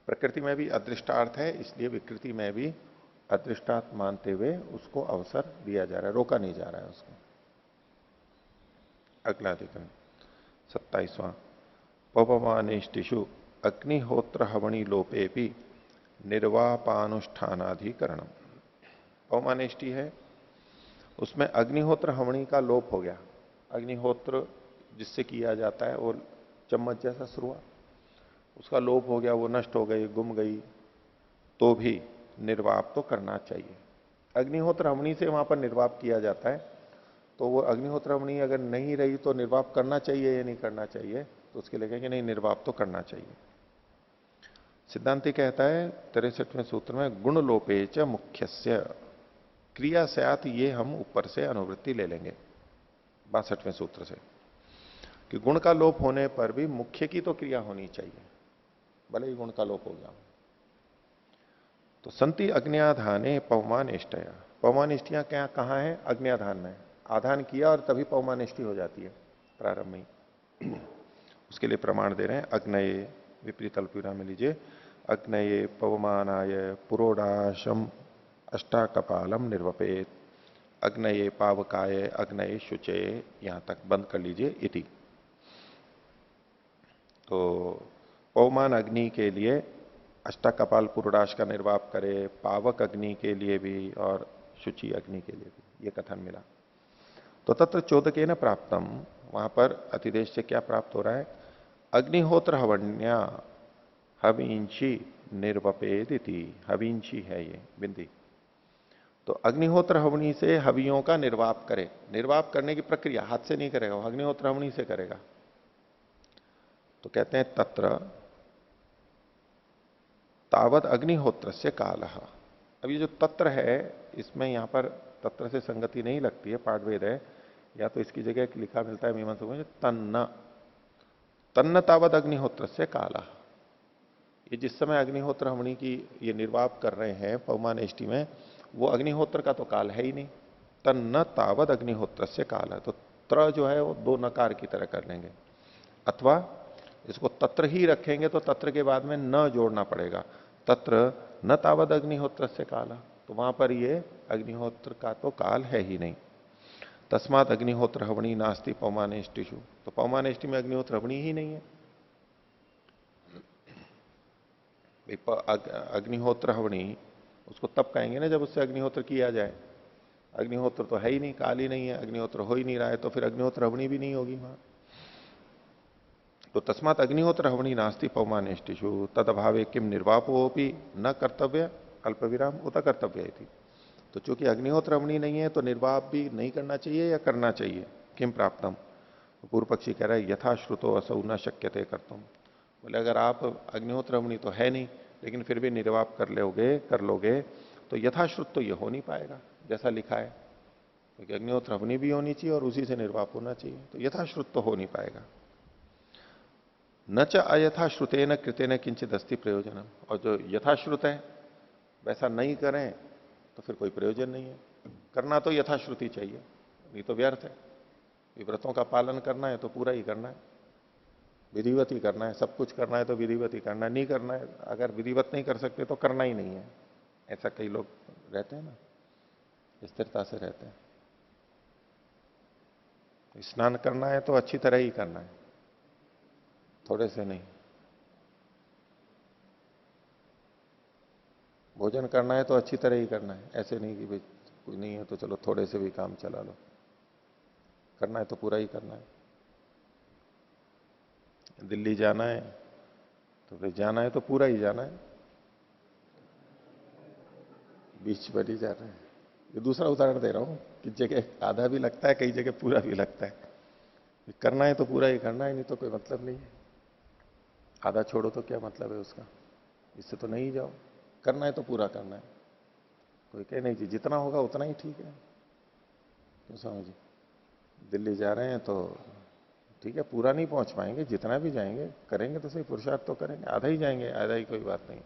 प्रकृति में भी अदृष्टार्थ है, इसलिए विकृति में भी अदृष्टार्थ मानते हुए उसको अवसर दिया जा रहा है, रोका नहीं जा रहा है उसको। अगला अधिकरण 27वां, पवमानेष्टिषु अग्निहोत्र हवणी लोपे भी निर्वापानुष्ठानाधिकरणम। पवमानेष्टि है, उसमें अग्निहोत्र हवणी का लोप हो गया। अग्निहोत्र जिससे किया जाता है वो चम्मच जैसा सुरुआ, उसका लोप हो गया, वो नष्ट हो गई, गुम गई, तो भी निर्वाप तो करना चाहिए। अग्निहोत्र हवणी से वहां पर निर्वाप किया जाता है, तो वो अग्निहोत्र हवणी अगर नहीं रही तो निर्वाप करना चाहिए या नहीं करना चाहिए, तो उसके लिए कहेंगे नहीं, निर्वाप तो करना चाहिए। सिद्धांति कहता है 63वें सूत्र में, गुण लोपे च मुख्यस्य क्रिया स्यात्, ये हम ऊपर से अनुवृत्ति ले लेंगे 62वें सूत्र से, कि गुण का लोप होने पर भी मुख्य की तो क्रिया होनी चाहिए, भले ही गुण का लोप हो गया। तो संति अग्न्याधाने पवमानिष्टया, पवमानिष्टियां क्या कहां है? अग्न्याधान में आधान किया और तभी पवमानिष्टि हो जाती है प्रारंभ में। उसके लिए प्रमाण दे रहे हैं, अग्नये, विपरीत अल्पविराम में लीजिए, अग्नये पवमानाय पुरोडाशम अष्टाकपालम निर्वपेत, अग्नये पावकाय अग्नये शुचे, यहां तक बंद कर लीजिए इति। तो पवमान अग्नि के लिए अष्टाकपाल पुरोडाश का निर्वाप करे, पावक अग्नि के लिए भी और शुचि अग्नि के लिए भी, ये कथन मिला। तो तत्र चोदके न प्राप्तम, वहां पर अतिदेश से क्या प्राप्त हो रहा है? अग्निहोत्र हवन्या हविंशी निर्वपेदिति, हविंशी है ये बिंदी। तो अग्निहोत्र हवनी से हवियों का निर्वाप करे, निर्वाप करने की प्रक्रिया हाथ से नहीं करेगा, वो अग्निहोत्र हवनी से करेगा। तो कहते हैं तत्र तावत अग्निहोत्र से काल। अब ये जो तत्र है, इसमें यहां पर तत्र से संगति नहीं लगती है, पाठभेद है, या तो इसकी जगह लिखा मिलता है मीमांसकों में तन्न, तन्न तावत अग्निहोत्र से काला। ये जिस समय अग्निहोत्र हवनी की ये निर्वाप कर रहे हैं पवमानेष्टि में, वो अग्निहोत्र का तो काल है ही नहीं। तन्न तावत अग्निहोत्र से काल है, तो त्र जो है वो दो नकार की तरह कर लेंगे, अथवा इसको तत्र ही रखेंगे तो तत्र के बाद में न जोड़ना पड़ेगा, तत्र न तावत अग्निहोत्र से काला, तो वहां पर ये अग्निहोत्र का तो काल है ही नहीं। तस्मात अग्निहोत्र हवणी नास्ति पवमानेष्टिषु, तो पवमानेष्टि में अग्निहोत्र हवणी ही नहीं है। अग्निहोत्र हवणी उसको तब कहेंगे ना जब उससे अग्निहोत्र किया जाए, अग्निहोत्र तो है ही नहीं, काल ही नहीं है, अग्निहोत्र हो ही नहीं रहा है, तो फिर अग्निहोत्र हवणी भी नहीं होगी वहां। तो तस्मात अग्निहोत्र हवणी नास्ति पवमानेष्टिषु तद अभावे किम निर्वापोपि न कर्तव्य अल्पविराम उत कर्तव्य थी। तो चूंकि अग्निहोत्र हवणी नहीं है तो निर्वाप भी नहीं करना चाहिए या करना चाहिए? किम प्राप्तम, तो पूर्व पक्षी कह रहा है यथाश्रुतो असौ न शक्यते कर्तुम। बोले अगर आप अग्निहोत्र हवणी तो है नहीं लेकिन फिर भी निर्वाप कर लोगे तो यथाश्रुत तो ये हो नहीं पाएगा जैसा लिखा है, क्योंकि अग्निहोत्र हवनी भी होनी चाहिए और उसी से निर्वाप होना चाहिए, तो यथाश्रुत तो हो नहीं पाएगा। न च अयथाश्रुते न कृते न किंचित अस्ति प्रयोजन, और जो यथाश्रुत है वैसा नहीं करें तो फिर कोई प्रयोजन नहीं है। करना तो यथाश्रुति चाहिए, नहीं तो व्यर्थ है। व्रतों का पालन करना है तो पूरा ही करना है, विधिवत ही करना है, सब कुछ करना है तो विधिवत ही करना है, नहीं करना है अगर विधिवत नहीं कर सकते तो करना ही नहीं है। ऐसा कई लोग रहते हैं ना, स्थिरता से रहते हैं। स्नान करना है तो अच्छी तरह ही करना है, थोड़े से नहीं। भोजन करना है तो अच्छी तरह ही करना है, ऐसे नहीं कि भाई कुछ नहीं है तो चलो थोड़े से भी काम चला लो, करना है तो पूरा ही करना है। दिल्ली जाना है तो फिर जाना है तो पूरा ही जाना है, बीच पर ही जाना है। ये दूसरा उदाहरण दे रहा हूं कि जगह आधा भी लगता है, कई जगह पूरा भी लगता है। करना है तो पूरा ही करना है, नहीं तो कोई मतलब नहीं है। आधा छोड़ो तो क्या मतलब है उसका, इससे तो नहीं जाओ। करना है तो पूरा करना है। कोई कहे नहीं जी जितना होगा उतना ही ठीक है, क्यों स्वामी जी दिल्ली जा रहे हैं तो ठीक है, पूरा नहीं पहुंच पाएंगे, जितना भी जाएंगे करेंगे तो सही, पुरुषार्थ तो करेंगे, आधा ही जाएंगे, आधा ही कोई बात नहीं।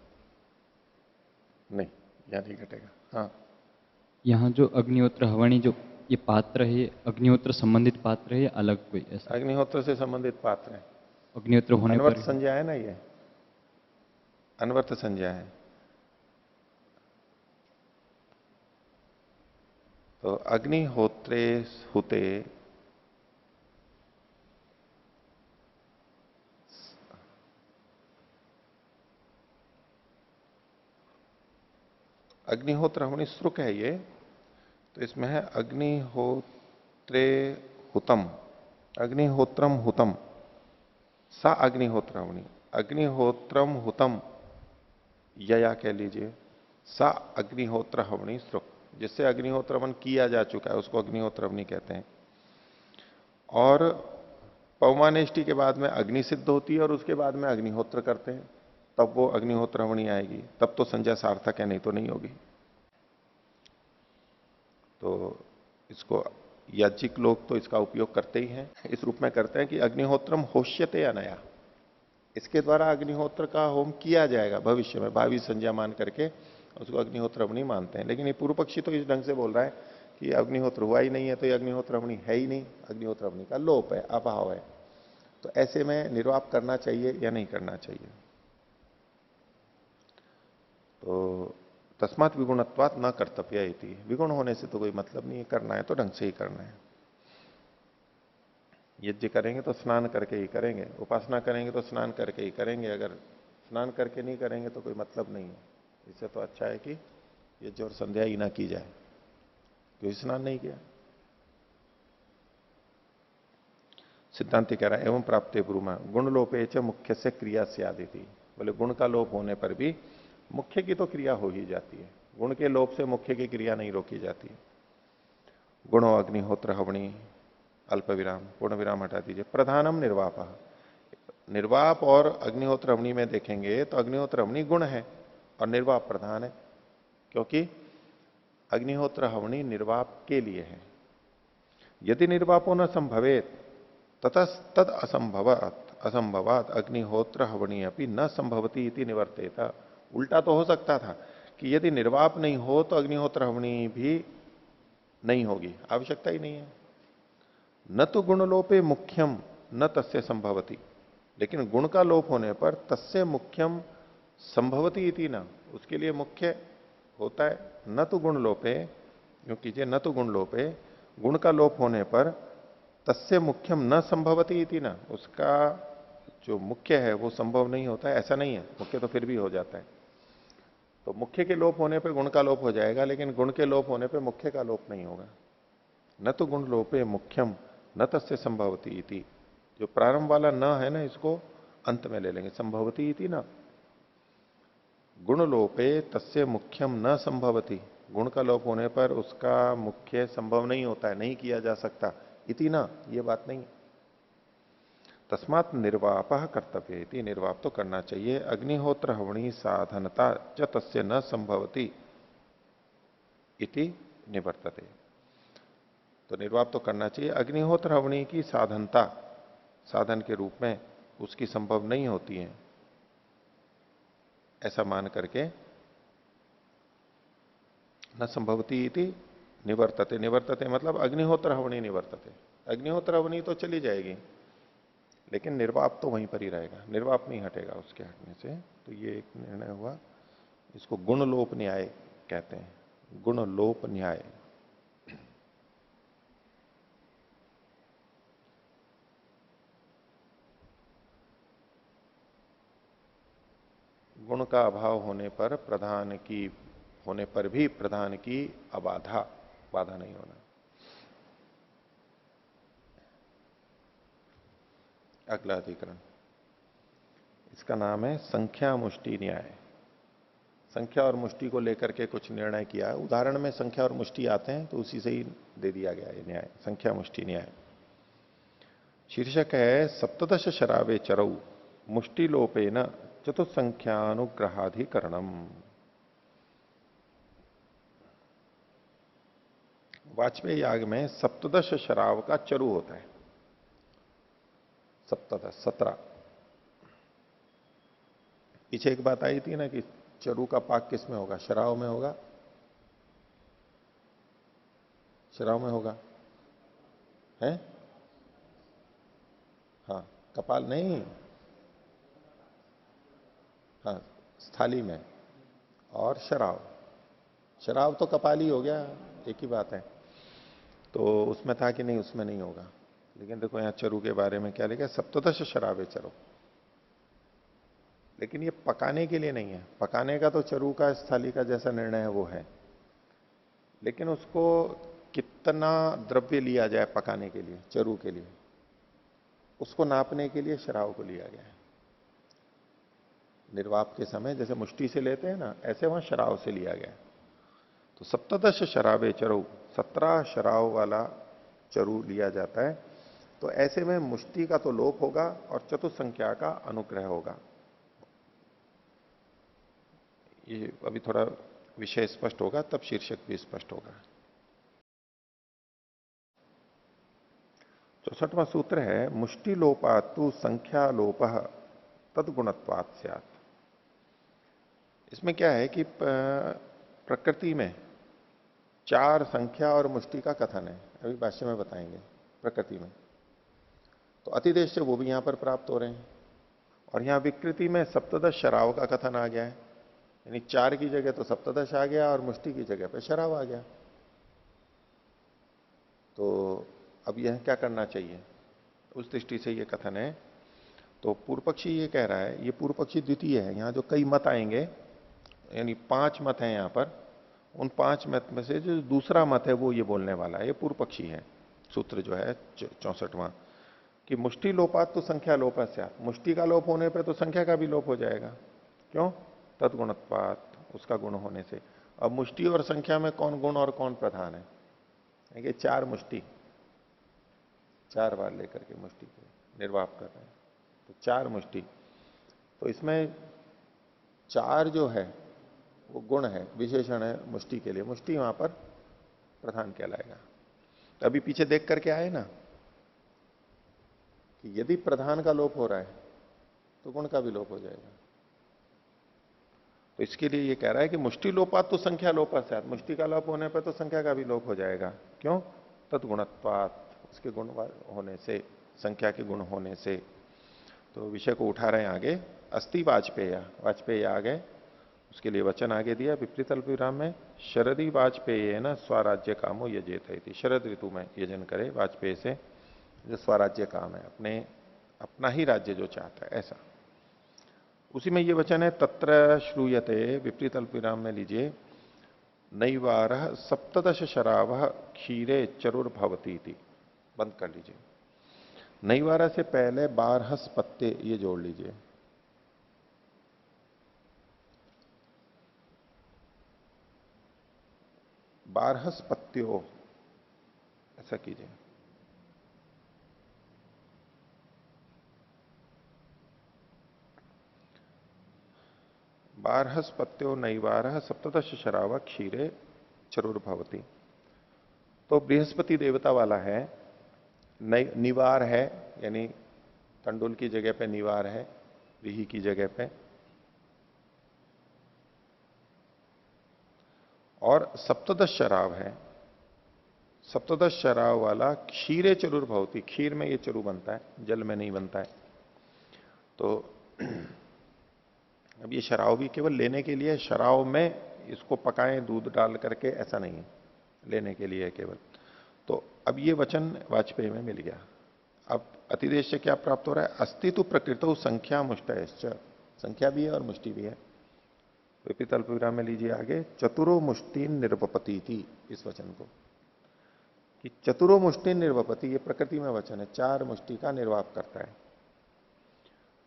नहीं, यहां नहीं घटेगा। हाँ, यहाँ जो अग्निहोत्र हवनी जो ये पात्र है, ये अग्निहोत्र संबंधित पात्र है या अलग कोई ऐसा? अग्निहोत्र से संबंधित पात्र है। अग्निहोत्र होने अनवर्त पर संज्ञा है ना, ये अनवर्त संज्ञा है। तो अग्निहोत्रे हुते अग्निहोत्र हवनी श्रुक है ये, तो इसमें है अग्निहोत्रे हुतम, अग्निहोत्रम हुतम, सा अग्निहोत्र हवनी, अग्निहोत्रम हुतम, या कह लीजिए सा अग्निहोत्र हवनी श्रुक, जिससे अग्निहोत्र हवन किया जा चुका है उसको अग्निहोत्र हवनी कहते हैं। और पवमानेष्टि के बाद में अग्नि सिद्ध होती है और उसके बाद में अग्निहोत्र करते हैं, तब वो अग्निहोत्र हवनी आएगी, तब तो संज्ञा सार्थक है, नहीं तो नहीं होगी। तो इसको याज्ञिक लोग तो इसका उपयोग करते ही हैं, इस रूप में करते हैं कि अग्निहोत्रम होष्यते अनया, इसके द्वारा अग्निहोत्र का होम किया जाएगा भविष्य में, भावी संज्ञा मान करके उसको अग्निहोत्र हवनी मानते हैं। लेकिन ये पूर्व पक्षी तो इस ढंग से बोल रहा है कि अग्निहोत्र हुआ ही नहीं है, तो ये अग्निहोत्र हवनी है ही नहीं, अग्निहोत्र हवनी का लोप है, अभाव है। तो ऐसे में निर्वाप करना चाहिए या नहीं करना चाहिए? तो तस्मात विगुणत्वात न कर्तव्य इति, विगुण होने से तो कोई मतलब नहीं है, करना है तो ढंग से ही करना है। यज्ञ करेंगे तो स्नान करके ही करेंगे, उपासना करेंगे तो स्नान करके ही करेंगे, अगर स्नान करके नहीं करेंगे तो कोई मतलब नहीं है। इससे तो अच्छा है कि यज्ञ और संध्या ही ना की जाए, क्यों स्नान नहीं किया। सिद्धांति कह रहा है एवं प्राप्ते ब्रूमा गुण लोपे च मुख्य से क्रिया से आदि थी, बोले गुण का लोप होने पर भी मुख्य की तो क्रिया हो ही जाती है, गुण के लोप से मुख्य की क्रिया नहीं रोकी जाती। गुणो अग्निहोत्र हवणी अल्प विराम, पूर्ण विराम हटा दीजिए, प्रधानम निर्वाप, निर्वाप और अग्निहोत्र हवनी में देखेंगे तो अग्निहोत्र हवनी गुण है और निर्वाप प्रधान है, क्योंकि अग्निहोत्र हवनी निर्वाप के लिए है। यदि निर्वापो न संभवेत ततस्तद असंभवात अग्निहोत्र हवनी अपनी न संभवती इति निवर्तेता। उल्टा तो हो सकता था कि यदि निर्वाप नहीं हो तो अग्निहोत्र हवनी भी नहीं होगी, आवश्यकता ही नहीं है। न तो गुण लोपे मुख्यम न तस्य संभवती, लेकिन गुण का लोप होने पर तस्य मुख्यम संभवती इति ना, उसके लिए मुख्य होता है। न तो गुण लोपे, यूं कीजिए न तो गुण लोपे, गुण का लोप होने पर तस्य मुख्यम न संभवती इति ना, उसका जो मुख्य है वो संभव नहीं होता है, ऐसा नहीं है, मुख्य तो फिर भी हो जाता है। तो मुख्य के लोप होने पर गुण का लोप हो जाएगा, लेकिन गुण के लोप होने पर मुख्य का लोप नहीं होगा। न तो गुण लोपे मुख्यम न तस्य संभवती इति, जो प्रारंभ वाला न है ना, इसको अंत में ले लेंगे, संभवती इति ना। गुण लोपे तस्य मुख्यम न संभवती, गुण का लोप होने पर उसका मुख्य संभव नहीं होता है, नहीं किया जा सकता, इति ना, ये बात नहीं। तस्मात् निर्वाप कर्तव्य इति, निर्वाप तो करना चाहिए। अग्निहोत्र हवणी साधनता च तस्य न संभवती इति निवर्तते, तो निर्वाप तो करना चाहिए। अग्निहोत्र हवनी की साधनता, साधन के रूप में उसकी संभव नहीं होती है, ऐसा मान करके न संभवती इति निवर्तते, निवर्तते मतलब अग्निहोत्र हवनी निवर्तते, अग्निहोत्र हवनी तो चली जाएगी लेकिन निर्वाप तो वहीं पर ही रहेगा, निर्वाप नहीं हटेगा उसके हटने से। तो ये एक निर्णय हुआ, इसको गुणलोप न्याय कहते हैं, गुणलोप न्याय। गुण का अभाव होने पर प्रधान की होने पर भी प्रधान की अबाधा, बाधा नहीं होना। अगला अधिकरण, इसका नाम है संख्या मुष्टि न्याय। संख्या और मुष्टि को लेकर के कुछ निर्णय किया है। उदाहरण में संख्या और मुष्टि आते हैं तो उसी से ही दे दिया गया ये न्याय, संख्या मुष्टि न्याय। शीर्षक है सप्तदश शरावे चरौ मुष्टि लोपे न चतुसंख्यानुग्रहाधिकरणम। वाजपेयी याग में सप्तदश शराव का चरु होता है। सप्तदश 17। पीछे एक बात आई थी ना कि चरु का पाक किस में होगा? शराव में होगा। शराव में होगा है? हाँ, कपाल नहीं, हाँ स्थाली में। और शराव, शराव तो कपाल ही हो गया, एक ही बात है। तो उसमें था कि नहीं, उसमें नहीं होगा। लेकिन देखो यहां चरु के बारे में क्या लिखा है, सप्तदश शराबे चरो। लेकिन ये पकाने के लिए नहीं है। पकाने का तो चरु का स्थाली का जैसा निर्णय है वो है, लेकिन उसको कितना द्रव्य लिया जाए पकाने के लिए, चरु के लिए, उसको नापने के लिए शराव को लिया गया है। निर्वाप के समय जैसे मुष्टि से लेते हैं ना, ऐसे वहां शराव से लिया गया है। तो सप्तदश शराबे चरु, 17 शराव वाला चरु लिया जाता है। तो ऐसे में मुष्टि का तो लोप होगा और चतुसंख्या का अनुग्रह होगा। ये अभी थोड़ा विषय स्पष्ट होगा तब शीर्षक भी स्पष्ट होगा। 64वां सूत्र है मुष्टि लोपातु संख्या लोप तदगुणत्वात् स्यात्। इसमें क्या है कि प्रकृति में 4 संख्या और मुष्टि का कथन है, अभी भाष्य में बताएंगे। प्रकृति में तो अतिदेश से वो भी यहां पर प्राप्त हो रहे हैं, और यहां विकृति में सप्तदश शराव का कथन आ गया है। यानी 4 की जगह तो सप्तदश आ गया और मुष्टि की जगह पे शराव आ गया। तो अब यह क्या करना चाहिए, उस दृष्टि से ये कथन है। तो पूर्व पक्षी ये कह रहा है, ये पूर्व पक्षी द्वितीय है। यहां जो कई मत आएंगे, यानी 5 मत हैं यहां पर, उन 5 मत में से जो दूसरा मत है वो ये बोलने वाला है। ये पूर्व पक्षी है। सूत्र जो है 64वां कि मुष्टि लोपात तो संख्या लोप से, मुष्टि का लोप होने पर तो संख्या का भी लोप हो जाएगा। क्यों? तदगुणत्वात, उसका गुण होने से। अब मुष्टि और संख्या में कौन गुण और कौन प्रधान है? कि 4 मुष्टि, 4 बार लेकर के मुष्टि को निर्वाप कर रहे हैं, तो 4 मुष्टि। तो इसमें 4 जो है वो गुण है, विशेषण है मुष्टि के लिए। मुष्टि वहां पर प्रधान कहलाएगा। तो अभी पीछे देख करके आए ना कि यदि प्रधान का लोप हो रहा है तो गुण का भी लोप हो जाएगा। तो इसके लिए ये कह रहा है कि मुष्टि लोपात तो संख्या लोपात से, मुष्टि का लोप होने पर तो संख्या का भी लोप हो जाएगा। क्यों? तत्गुणत्वात, उसके गुण होने से, संख्या के गुण होने से। तो विषय को उठा रहे हैं आगे। अस्ति वाजपेय, वाजपेयी आ गए, उसके लिए वचन आगे दिया विपरीत अल्प विराम में। शरदी वाजपेय न स्वराज्य कामो यजेत है। शरद ऋतु में यजन करे वाजपेय से, जो स्वराज्य काम है, अपना ही राज्य जो चाहता है ऐसा। उसी में ये वचन है तत्र श्रूयते, विपरीत अल्प विराम में लीजिए, नैवार सप्तदश शराव क्षीरे चरुर्भवती थी। बंद कर लीजिए। नैवारा से पहले 12 पत्ते ये जोड़ लीजिए। बारहस पत्तियों, ऐसा कीजिए। बारहस पत्त्यो नैवारह सप्तदश शराव क्षीरे चरुर्भवती। तो बृहस्पति देवता वाला है, निवार है, यानी तंडुल की जगह पे निवार है, रिही की जगह पे। और सप्तदश शराव है, सप्तदश शराव वाला क्षीरे चरुर्भवती। खीर में ये चरु बनता है, जल में नहीं बनता है। तो अब ये शराव भी केवल लेने के लिए, शराव में इसको पकाएं दूध डाल करके, ऐसा नहीं है, लेने के लिए है केवल। तो अब ये वचन वाजपेयी में मिल गया। अब अतिदेश से क्या प्राप्त हो रहा है? अस्तित्व प्रकृतो संख्या मुष्टयश्च, संख्या भी है और मुष्टि भी है। विपरीत अल्प विराम में लीजिए आगे, चतुरो मुष्टि निर्वपति थी, इस वचन को कि चतुरो मुष्टि निर्वपति, ये प्रकृति में वचन है, 4 मुष्टि का निर्वाप करता है।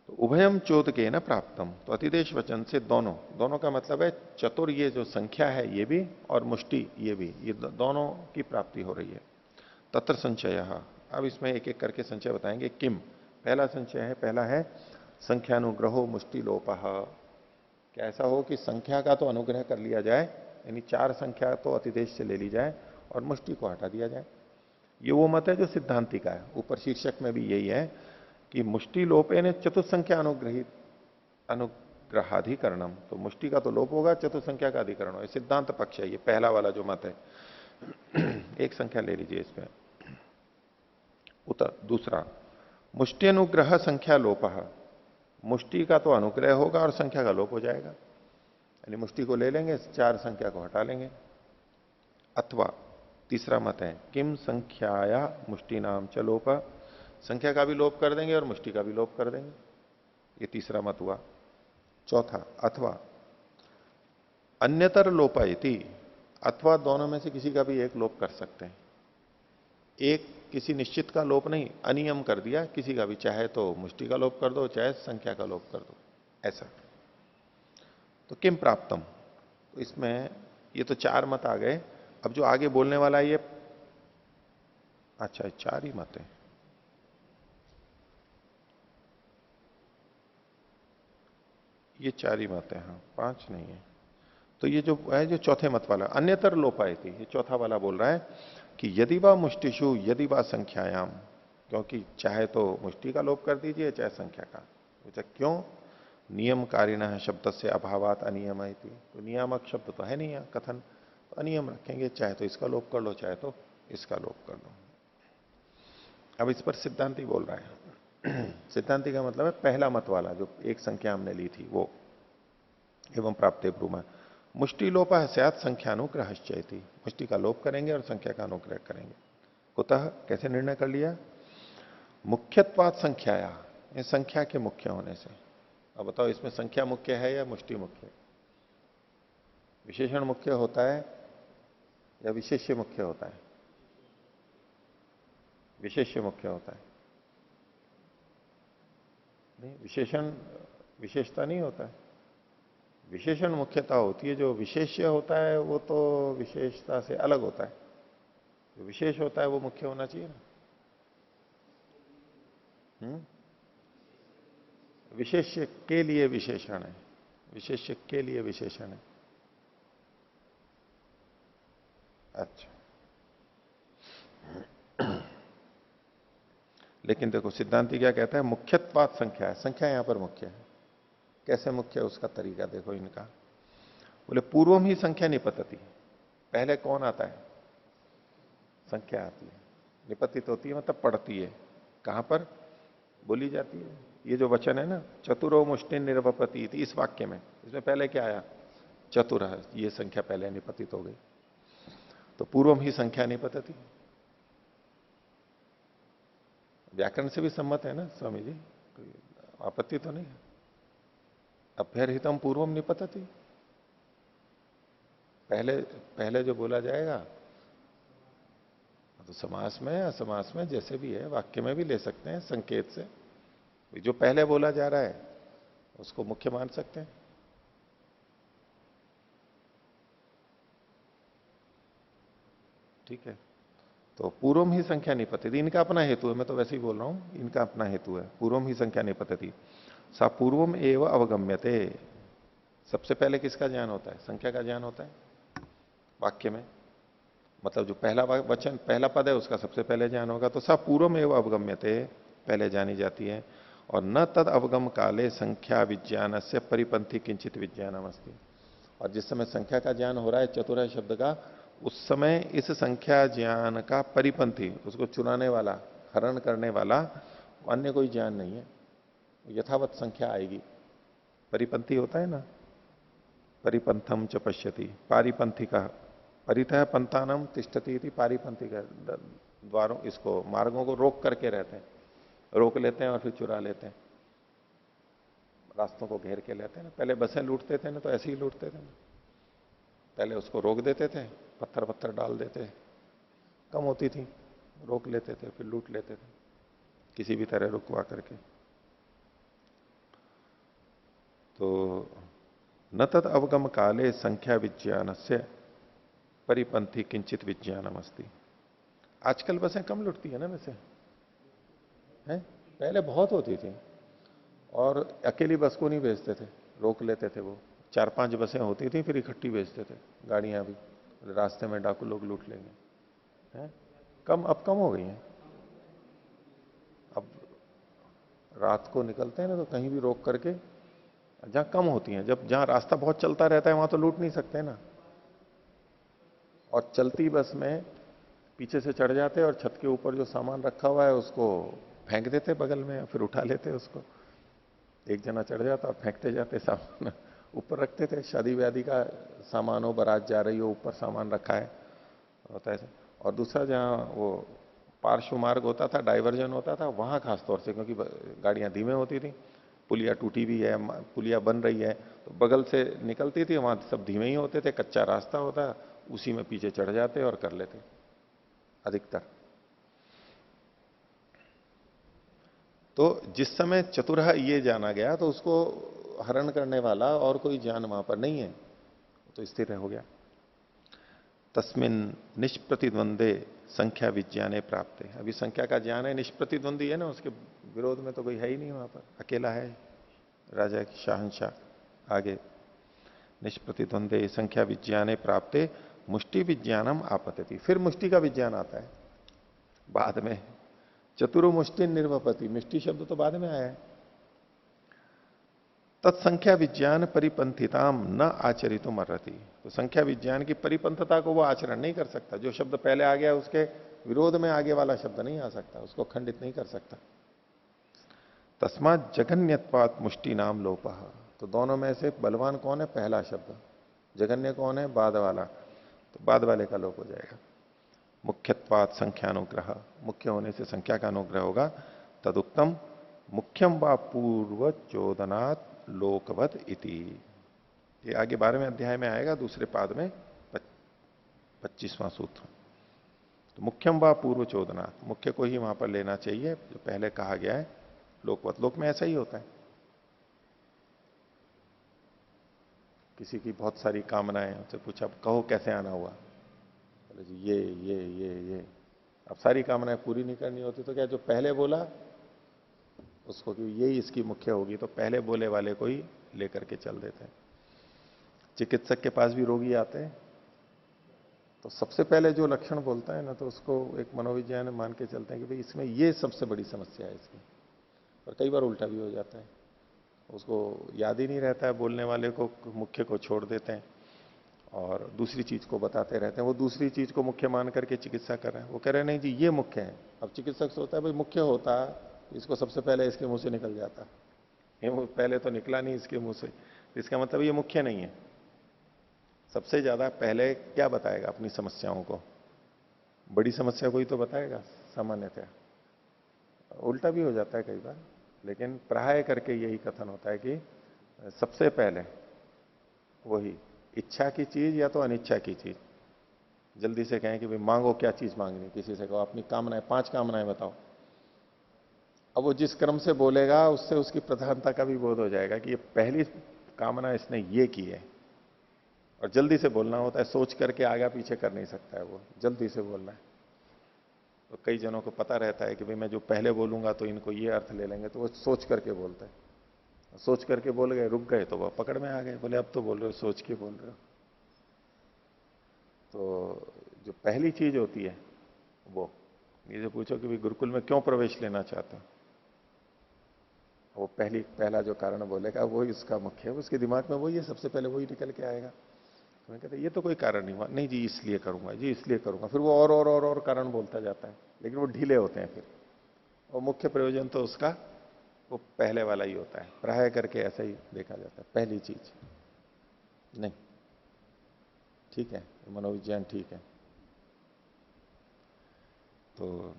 तो उभयम चोद के न प्राप्तम, तो अतिदेश वचन से दोनों, दोनों का मतलब है चतुर ये जो संख्या है ये भी और मुष्टि ये भी, ये दोनों की प्राप्ति हो रही है। तत्र संचय, अब इसमें एक एक करके संचय बताएंगे। किम, पहला संचय है, पहला है संख्यानुग्रहो मुष्टि लोपः। क्या ऐसा हो कि संख्या का तो अनुग्रह कर लिया जाए, यानी 4 संख्या तो अतिदेश से ले ली जाए और मुष्टि को हटा दिया जाए। ये वो मत है जो सिद्धांति का है। ऊपर शीर्षक में भी यही है कि मुष्टि लोपे ने चतुसंख्या अनुग्रहित अनुग्रहाधिकरणम, तो मुष्टि का तो लोप होगा, चतुसंख्या का अधिकरण हो। सिद्धांत पक्ष है ये पहला वाला जो मत है। एक संख्या ले लीजिए इसमें। दूसरा, मुष्टि अनुग्रह संख्या लोप, मुष्टि का तो अनुग्रह होगा और संख्या का लोप हो जाएगा, यानी मुष्टि को ले लेंगे, 4 संख्या को हटा लेंगे। अथवा तीसरा मत है किम संख्याया मुष्टि नाम च लोप, संख्या का भी लोप कर देंगे और मुष्टि का भी लोप कर देंगे, ये तीसरा मत हुआ। चौथा, अथवा अन्यतर लोपयति, अथवा दोनों में से किसी का भी एक लोप कर सकते हैं। एक किसी निश्चित का लोप नहीं, अनियम कर दिया किसी का भी, चाहे तो मुष्टि का लोप कर दो चाहे संख्या का लोप कर दो, ऐसा। तो किम प्राप्तम, तो इसमें ये तो 4 मत आ गए। अब जो आगे बोलने वाला है ये, अच्छा 4 ही मत है, ये 4 ही मत है, हाँ 5 नहीं है। तो ये जो है जो चौथे मत वाला अन्यतर लोपायति, ये चौथा वाला बोल रहा है कि यदि वा मुष्टिषु यदि वा संख्यायाम, क्योंकि चाहे तो मुष्टि का लोप कर दीजिए चाहे संख्या का। क्यों? नियमकारिण शब्द से अभावात अनियम, तो नियामक शब्द तो है नहीं है कथन, तो अनियम रखेंगे, चाहे तो इसका लोप कर लो चाहे तो इसका लोप कर लो। अब इस पर सिद्धांति बोल रहा है। सिद्धांति का मतलब है पहला मत वाला जो एक संख्या हमने ली थी वो। एवं प्राप्ते ब्रूमा मुष्टि लोप स्यात् संख्यानुग्रह, मुष्टि का लोप करेंगे और संख्या का अनुग्रह करेंगे। कुतः, कैसे निर्णय कर लिया? मुख्यत्वात् संख्याया, ये संख्या के मुख्य होने से। अब बताओ इसमें संख्या मुख्य है या मुष्टि मुख्य? विशेषण मुख्य होता है या विशेष्य मुख्य होता है? विशेष्य मुख्य होता है। नहीं, विशेषण विशेषता नहीं होता है, विशेषण मुख्यता होती है। जो विशेष्य होता है वो तो विशेषता से अलग होता है, जो विशेष होता है वो मुख्य होना चाहिए ना। विशेष्य के लिए विशेषण है, विशेष्य के लिए विशेषण है। अच्छा, लेकिन देखो सिद्धांति क्या कहता है, मुख्यत्वात् संख्या है, संख्या यहां पर मुख्य है। कैसे मुख्य है उसका तरीका देखो इनका। बोले पूर्वम ही संख्या निपतति, पहले कौन आता है? संख्या आती है। निपतित होती है मतलब पढ़ती है, कहां पर बोली जाती है? ये जो वचन है ना, चतुरो मुष्टि निर्वपति, इस वाक्य में, इसमें पहले क्या आया? चतुर है, ये संख्या पहले निपतित हो गई। तो पूर्वम ही संख्या निपतति, व्याकरण से भी सम्मत है ना स्वामी जी, कोई आपत्ति तो नहीं है। अभ्यर्हितम पूर्वम निपतति, पहले जो बोला जाएगा तो समास में या समास में जैसे भी है, वाक्य में भी ले सकते हैं संकेत से। जो पहले बोला जा रहा है उसको मुख्य मान सकते हैं। ठीक है, तो पूर्वम ही संख्या निपतति, इनका अपना हेतु है, मैं तो वैसे ही बोल रहा हूं, इनका अपना हेतु है। पूर्वम ही संख्या निपतति, सा पूर्वम एव अवगम्यते, सबसे पहले किसका ज्ञान होता है? संख्या का ज्ञान होता है वाक्य में। मतलब जो पहला वचन, पहला पद है उसका सबसे पहले ज्ञान होगा। तो सा पूर्वम एव अवगम्यते, पहले जानी जाती है। और न तद अवगम काले संख्या विज्ञान से परिपंथी किंचित विज्ञानम अस्ति, और जिस समय संख्या का ज्ञान हो रहा है चतुराई शब्द का, उस समय इस संख्या ज्ञान का परिपंथी, उसको चुराने वाला, हरण करने वाला अन्य कोई ज्ञान नहीं है। यथावत संख्या आएगी। परिपंथी होता है ना, परिपंथम च पश्यति, पारिपंथी का परितः पंथानम तिष्ठति इति पारिपंथी का, द्वारों, इसको मार्गों को रोक करके रहते हैं, रोक लेते हैं और फिर चुरा लेते हैं, रास्तों को घेर के लेते हैं ना। पहले बसें लूटते थे ना तो ऐसे ही लूटते थे ना, पहले उसको रोक देते थे, पत्थर पत्थर डाल देते, कम होती थी, रोक लेते थे, फिर लूट लेते थे किसी भी तरह रुकवा करके। तो न तद अवगम काले संख्या विज्ञान से परिपंथी किंचित विज्ञानम अस्ति। आजकल बसें कम लुटती है ना वैसे, हैं? पहले बहुत होती थी, और अकेली बस को नहीं भेजते थे, रोक लेते थे वो। 4-5 बसें होती थी, फिर इकट्ठी भेजते थे गाड़ियां भी, रास्ते में डाकू लोग लूट लेंगे, हैं? अब कम हो गई हैं। अब रात को निकलते हैं ना, तो कहीं भी रोक करके, जहां कम होती हैं, जहां रास्ता बहुत चलता रहता है वहां तो लूट नहीं सकते ना। और चलती बस में पीछे से चढ़ जाते और छत के ऊपर जो सामान रखा हुआ है उसको फेंक देते बगल में, फिर उठा लेते उसको। एक जना चढ़ जाता और फेंकते जाते सामान ऊपर रखते थे। शादी व्यादी का सामान हो, बारात जा रही हो, ऊपर सामान रखा है होता है। और दूसरा जहां वो पार्श्व मार्ग होता था, डाइवर्जन होता था, वहां खासतौर से, क्योंकि गाड़ियां धीमे होती थी, पुलिया टूटी भी है, पुलिया बन रही है, तो बगल से निकलती थी, वहां सब धीमे ही होते थे, कच्चा रास्ता होता, उसी में पीछे चढ़ जाते और कर लेते अधिकतर। तो जिस समय चतुराह ये जाना गया, तो उसको हरण करने वाला और कोई ज्ञान वहां पर नहीं है, तो स्थिर हो गया। तस्मिन निष्प्रतिद्वंदे संख्या विज्ञाने प्राप्त है। अभी संख्या का ज्ञान है, निष्प्रतिद्वंदी है ना, उसके विरोध में तो कोई है ही नहीं वहां पर, अकेला है राजा शाहनशाह। आगे निष्प्रतिद्वंदे संख्या विज्ञाने प्राप्ते मुष्टि विज्ञानम आपतति। फिर मुष्टि का विज्ञान आता है बाद में। चतुरो मुष्टि निर्वपति, मुष्टि शब्द तो बाद में आया है। तत्संख्या विज्ञान परिपंथिताम न आचरितो मर्रति। तो संख्या विज्ञान की परिपंथता को वो आचरण नहीं कर सकता। जो शब्द पहले आ गया उसके विरोध में आगे वाला शब्द नहीं आ सकता, उसको खंडित नहीं कर सकता। तस्मात जघन्यत्वात मुष्टि नाम लोपः। तो दोनों में से बलवान कौन है? पहला शब्द। जघन्य कौन है? बाद वाला। तो बाद वाले का लोप हो जाएगा। मुख्यत्वात संख्यानुग्रह, मुख्य होने से संख्या का अनुग्रह होगा। तदुक्तम मुख्यम व पूर्व चोदनात् लोकवत इति। ये आगे 12वें अध्याय में आएगा, दूसरे पाद में 25वां सूत्र। तो मुख्यम व पूर्व चोदनात्, मुख्य को ही वहां पर लेना चाहिए जो पहले कहा गया है। लोकवत, लोक में ऐसा ही होता है, किसी की बहुत सारी कामनाएं, उनसे पूछा कहो कैसे आना हुआ, बोले जी ये। अब सारी कामनाएं पूरी नहीं करनी होती तो क्या, जो पहले बोला उसको कि यही इसकी मुख्य होगी, तो पहले बोले वाले को ही लेकर के चल देते हैं। चिकित्सक के पास भी रोगी आते हैं, तो सबसे पहले जो लक्षण बोलता है ना, तो उसको एक मनोविज्ञान मान के चलते हैं कि भाई इसमें ये सबसे बड़ी समस्या है इसकी। और कई बार उल्टा भी हो जाता है, उसको याद ही नहीं रहता है, बोलने वाले को, मुख्य को छोड़ देते हैं और दूसरी चीज को बताते रहते हैं। वो दूसरी चीज को मुख्य मान करके चिकित्सा कर रहे हैं, वो कह रहे हैं नहीं जी ये मुख्य है। अब चिकित्सक सोचता है भाई मुख्य होता इसको सबसे पहले इसके मुंह से निकल जाता, ये पहले तो निकला नहीं इसके मुंह से, इसका मतलब ये मुख्य नहीं है। सबसे ज्यादा पहले क्या बताएगा? अपनी समस्याओं को, बड़ी समस्या को ही तो बताएगा सामान्यतः। उल्टा भी हो जाता है कई बार, लेकिन प्राय करके यही कथन होता है कि सबसे पहले वही इच्छा की चीज या तो अनिच्छा की चीज। जल्दी से कहें कि भाई मांगो, क्या चीज मांगनी, किसी से कहो अपनी कामनाएं, 5 कामनाएं बताओ। अब वो जिस क्रम से बोलेगा उससे उसकी प्रधानता का भी बोध हो जाएगा कि ये पहली कामना इसने ये की है। और जल्दी से बोलना होता है, सोच करके आगे पीछे कर नहीं सकता है, वो जल्दी से बोलना है। तो कई जनों को पता रहता है कि भाई मैं जो पहले बोलूंगा तो इनको ये अर्थ ले लेंगे, तो वो सोच करके बोलते हैं। सोच करके बोल गए, रुक गए, तो वह पकड़ में आ गए, बोले अब तो बोल रहे हो, सोच के बोल रहे हो। तो जो पहली चीज होती है वो, ये जो पूछो कि भाई गुरुकुल में क्यों प्रवेश लेना चाहते हो, वो पहला जो कारण बोलेगा वही उसका मुख्य है, उसके दिमाग में वही है, सबसे पहले वही निकल के आएगा। तो मैं कहते ये तो कोई कारण नहीं हुआ, नहीं जी इसलिए करूंगा, जी इसलिए करूंगा, फिर वो और कारण बोलता जाता है, लेकिन वो ढीले होते हैं फिर। और मुख्य प्रयोजन तो उसका वो पहले वाला ही होता है, प्राय करके ऐसा ही देखा जाता है। पहली चीज नहीं, ठीक है, मनोविज्ञान ठीक है। तो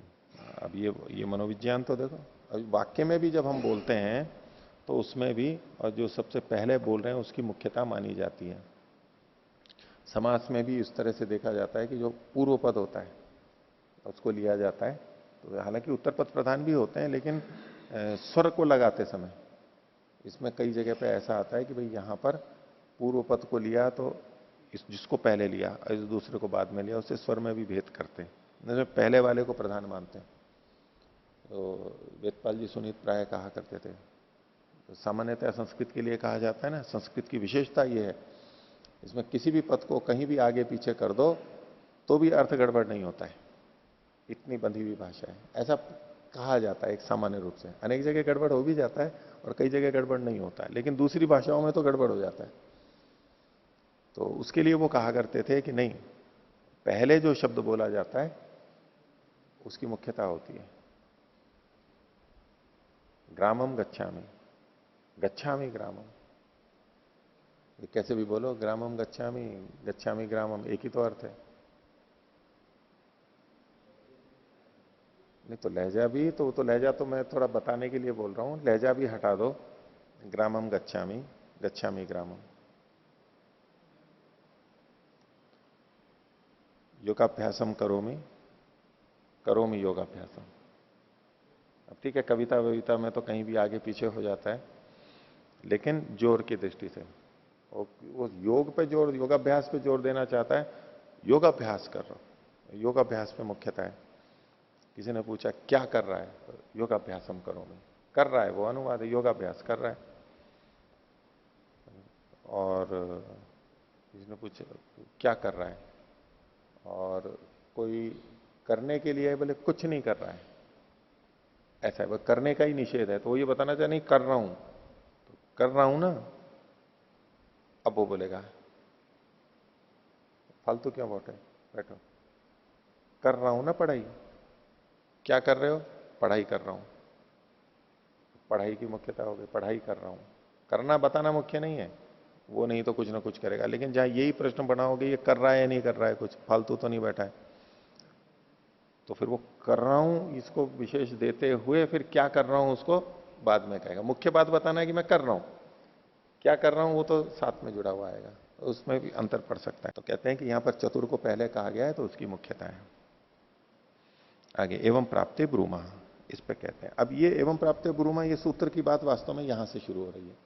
अब ये मनोविज्ञान तो देखो, अभी वाक्य में भी जब हम बोलते हैं तो उसमें भी, और जो सबसे पहले बोल रहे हैं उसकी मुख्यता मानी जाती है। समास में भी इस तरह से देखा जाता है कि जो पूर्व पद होता है उसको लिया जाता है। तो हालांकि उत्तर पद प्रधान भी होते हैं, लेकिन स्वर को लगाते समय इसमें कई जगह पे ऐसा आता है कि भाई यहां पर पूर्व पद को लिया तो इस जिसको पहले लिया और इस दूसरे को बाद में लिया, उससे स्वर में भी भेद करते हैं। जैसे पहले वाले को प्रधान मानते हैं। तो वेदपाल जी सुनीत प्राय कहा करते थे, तो सामान्यतः संस्कृत के लिए कहा जाता है ना, संस्कृत की विशेषता यह है, इसमें किसी भी पद को कहीं भी आगे पीछे कर दो तो भी अर्थ गड़बड़ नहीं होता है, इतनी बंधी हुई भाषा है, ऐसा कहा जाता है एक सामान्य रूप से। अनेक जगह गड़बड़ हो भी जाता है और कई जगह गड़बड़ नहीं होता है, लेकिन दूसरी भाषाओं में तो गड़बड़ हो जाता है। तो उसके लिए वो कहा करते थे कि नहीं, पहले जो शब्द बोला जाता है उसकी मुख्यता होती है। ग्रामम गच्छामि, गच्छामि ग्रामम, कैसे भी बोलो, ग्रामम गच्छामि, गच्छामि ग्रामम, एक ही तो अर्थ है। नहीं तो लहजा भी, तो वो तो लहजा तो मैं थोड़ा बताने के लिए बोल रहा हूं, लहजा भी हटा दो, ग्रामम गच्छामि, गच्छामि ग्रामम। योगाभ्यासम करोमि, करोमि योगाभ्यासम। अब ठीक है, कविता वविता में तो कहीं भी आगे पीछे हो जाता है, लेकिन जोर की दृष्टि से वो योग पे जोर, योगाभ्यास पे जोर देना चाहता है, योगाभ्यास कर रहा हूं, योगाभ्यास पे मुख्यता है। किसी ने पूछा क्या कर रहा है, तो योगाभ्यासम करोमि, कर रहा है, वो अनुवाद है, योगाभ्यास कर रहा है। और किसी ने पूछा क्या कर रहा है, और कोई करने के लिए बोले कुछ नहीं कर रहा है, ऐसा है, वो करने का ही निषेध है, तो वो ये बताना चाहे नहीं कर रहा हूं, तो कर रहा हूं ना, अब वो बोलेगा फालतू क्यों बैठे, बैठो, कर रहा हूं ना पढ़ाई। क्या कर रहे हो, पढ़ाई कर रहा हूं, पढ़ाई की मुख्यता हो गई, पढ़ाई कर रहा हूं। करना बताना मुख्य नहीं है, वो नहीं तो कुछ ना कुछ करेगा, लेकिन जहां यही प्रश्न बनाओगे ये कर रहा है या नहीं कर रहा है, कुछ फालतू तो नहीं बैठा है, तो फिर वो कर रहा हूं इसको विशेष देते हुए फिर क्या कर रहा हूं उसको बाद में कहेगा। मुख्य बात बताना है कि मैं कर रहा हूं, क्या कर रहा हूं वो तो साथ में जुड़ा हुआ आएगा, तो उसमें भी अंतर पड़ सकता है। तो कहते हैं कि यहां पर चतुर को पहले कहा गया है तो उसकी मुख्यता है। आगे एवं प्राप्ते ब्रूमा, इस पे कहते हैं। अब ये एवं प्राप्ते ब्रूमा, ये सूत्र की बात वास्तव में यहां से शुरू हो रही है,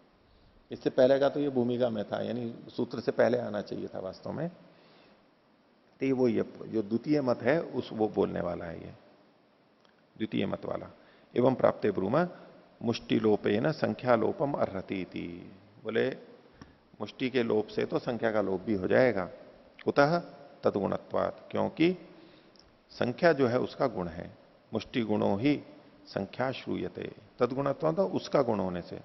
इससे पहले का तो ये भूमिका में था, यानी सूत्र से पहले आना चाहिए था वास्तव में। तो ये वो ये जो द्वितीय मत है उस वो बोलने वाला है, ये द्वितीय मत वाला। एवं प्राप्ते ब्रूमा मुष्टि लोपेन संख्या लोपम अर्हति थी, बोले मुष्टि के लोप से तो संख्या का लोप भी हो जाएगा। कुतः तदगुणत्वात्, क्योंकि संख्या जो है उसका गुण है, मुष्टि गुणों ही संख्या श्रूयते, तदगुणत्वात् तो उसका गुण होने से,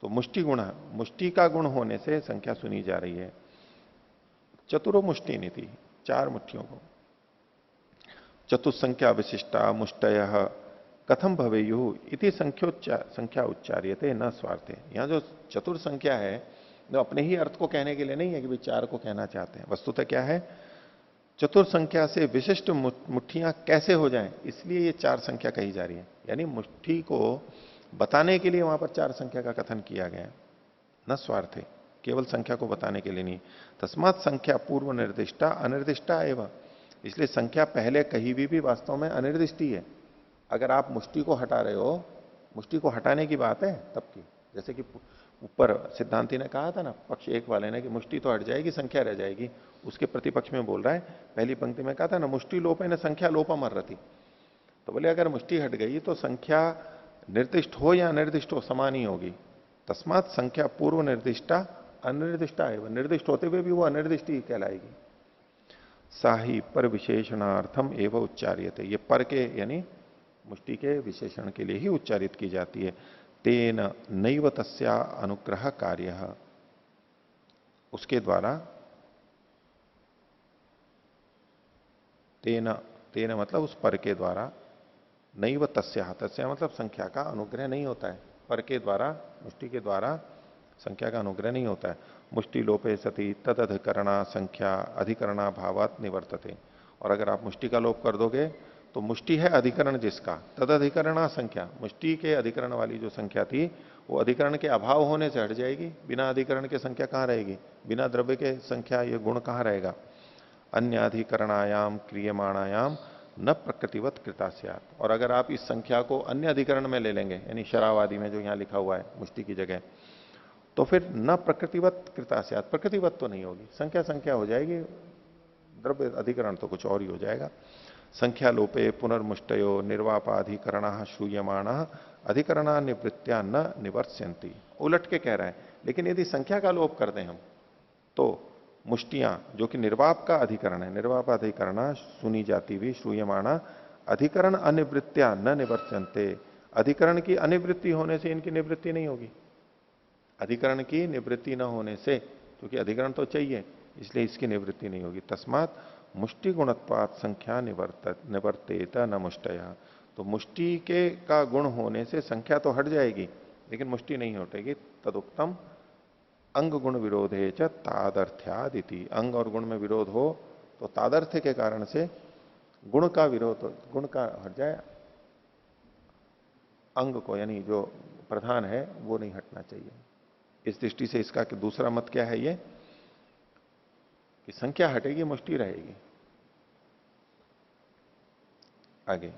तो मुष्टि गुण, मुष्टि का गुण होने से संख्या सुनी जा रही है। चतुरो मुष्टि नीति, चार मुट्ठियों को, चतुस्संख्या विशिष्टा मुष्टय कथम भवेयु इति संख्या उच्चार्यते न स्वार्थे। यहां जो चतुर संख्या है जो अपने ही अर्थ को कहने के लिए नहीं है कि भाई चार को कहना चाहते हैं, वस्तुतः क्या है, चतुर संख्या से विशिष्ट मुट्ठियां कैसे हो जाएं, इसलिए ये चार संख्या कही जा रही है। यानी मुट्ठी को बताने के लिए वहां पर चार संख्या का कथन किया गया, न स्वार्थे, केवल संख्या को बताने के लिए नहीं। तस्मात संख्या पूर्व निर्दिष्टा अनिर्दिष्टा एवं, इसलिए संख्या पहले कहीं भी वास्तव में अनिर्दिष्ट ही है। अगर आप मुष्टि को हटा रहे हो, मुष्टि को हटाने की बात है तब की, जैसे कि ऊपर सिद्धांति ने कहा था ना, पक्ष एक वाले ने, कि मुष्टि तो हट जाएगी संख्या रह जाएगी, उसके प्रतिपक्ष में बोल रहा है, पहली पंक्ति में कहा था ना, मुष्टि लोपे न संख्या लोपम अर्हति, तो बोले अगर मुष्टि हट गई तो संख्या निर्दिष्ट हो या अनिर्दिष्ट हो समान ही होगी। तस्मात संख्या पूर्व निर्दिष्टा अनिर्दिष्टा है, निर्दिष्ट होते हुए भी वो अनिर्दिष्ट ही कहलाएगी। साही पर विशेषणार्थम एवं उच्चार्यते, ये पर के यानी मुष्टि के विशेषण के लिए ही उच्चारित की जाती है। तेन नैव तस्या अनुग्रह कार्य, उसके द्वारा, तेन, तेन मतलब उस पर के द्वारा, नैव तस्या, तस्या मतलब संख्या का अनुग्रह नहीं होता है, पर के द्वारा, मुष्टि के द्वारा संख्या का अनुग्रह नहीं होता है। मुष्टि लोपे सती तद अधिकरणा संख्या अधिकरणा भावात निवर्तते, और अगर आप मुष्टि का लोप कर दोगे तो मुष्टि है अधिकरण जिसका, तद अधिकरणा संख्या, मुष्टि के अधिकरण वाली जो संख्या थी वो अधिकरण के अभाव होने से हट जाएगी। बिना अधिकरण के संख्या कहां रहेगी, बिना द्रव्य के संख्या ये गुण कहां रहेगा। अन्य अधिकरणायाम क्रियमाणायाम न प्रकृतिवत कृतास्यात्। और अगर आप इस संख्या को अन्य अधिकरण में ले लेंगे, यानी शराब आदि में जो यहां लिखा हुआ है मुष्टि की जगह, तो फिर न प्रकृतिवत कृतास्यात्, प्रकृतिवत तो नहीं होगी, संख्या संख्या हो जाएगी, द्रव्य अधिकरण तो कुछ और ही हो जाएगा। संख्या लोपे पुनर्मुष्टयो निर्वापाधिकरण श्रूयमाण अधिकरणा निवृत्त्या न निवर्त्यंती। उलट के कह रहा है, लेकिन यदि संख्या का लोप कर दें हम तो मुष्टियां जो कि निर्वाप का अधिकरण है, निर्वापाधिकरण सुनी जाती हुई श्रूयमाणा अधिकरण अनिवृत्त्या न निवर्त्यंते, अधिकरण की अनिवृत्ति होने से इनकी निवृत्ति नहीं होगी। अधिकरण की निवृत्ति न होने से, क्योंकि अधिकरण तो चाहिए, इसलिए इसकी निवृत्ति नहीं होगी। तस्मात मुष्टि गुणत्वात् संख्या निवर्तेत न मुष्टया। तो मुष्टि के का गुण होने से संख्या तो हट जाएगी, लेकिन मुष्टि नहीं हटेगी। तदुक्तम अंग गुण विरोधे च तादर्थ्यादिति। अंग और गुण में विरोध हो तो तादर्थ्य के कारण से गुण का विरोध, गुण का हट जाए, अंग को यानी जो प्रधान है वो नहीं हटना चाहिए। इस दृष्टि से इसका कि दूसरा मत क्या है, ये कि संख्या हटेगी, मुष्टि रहेगी। आगे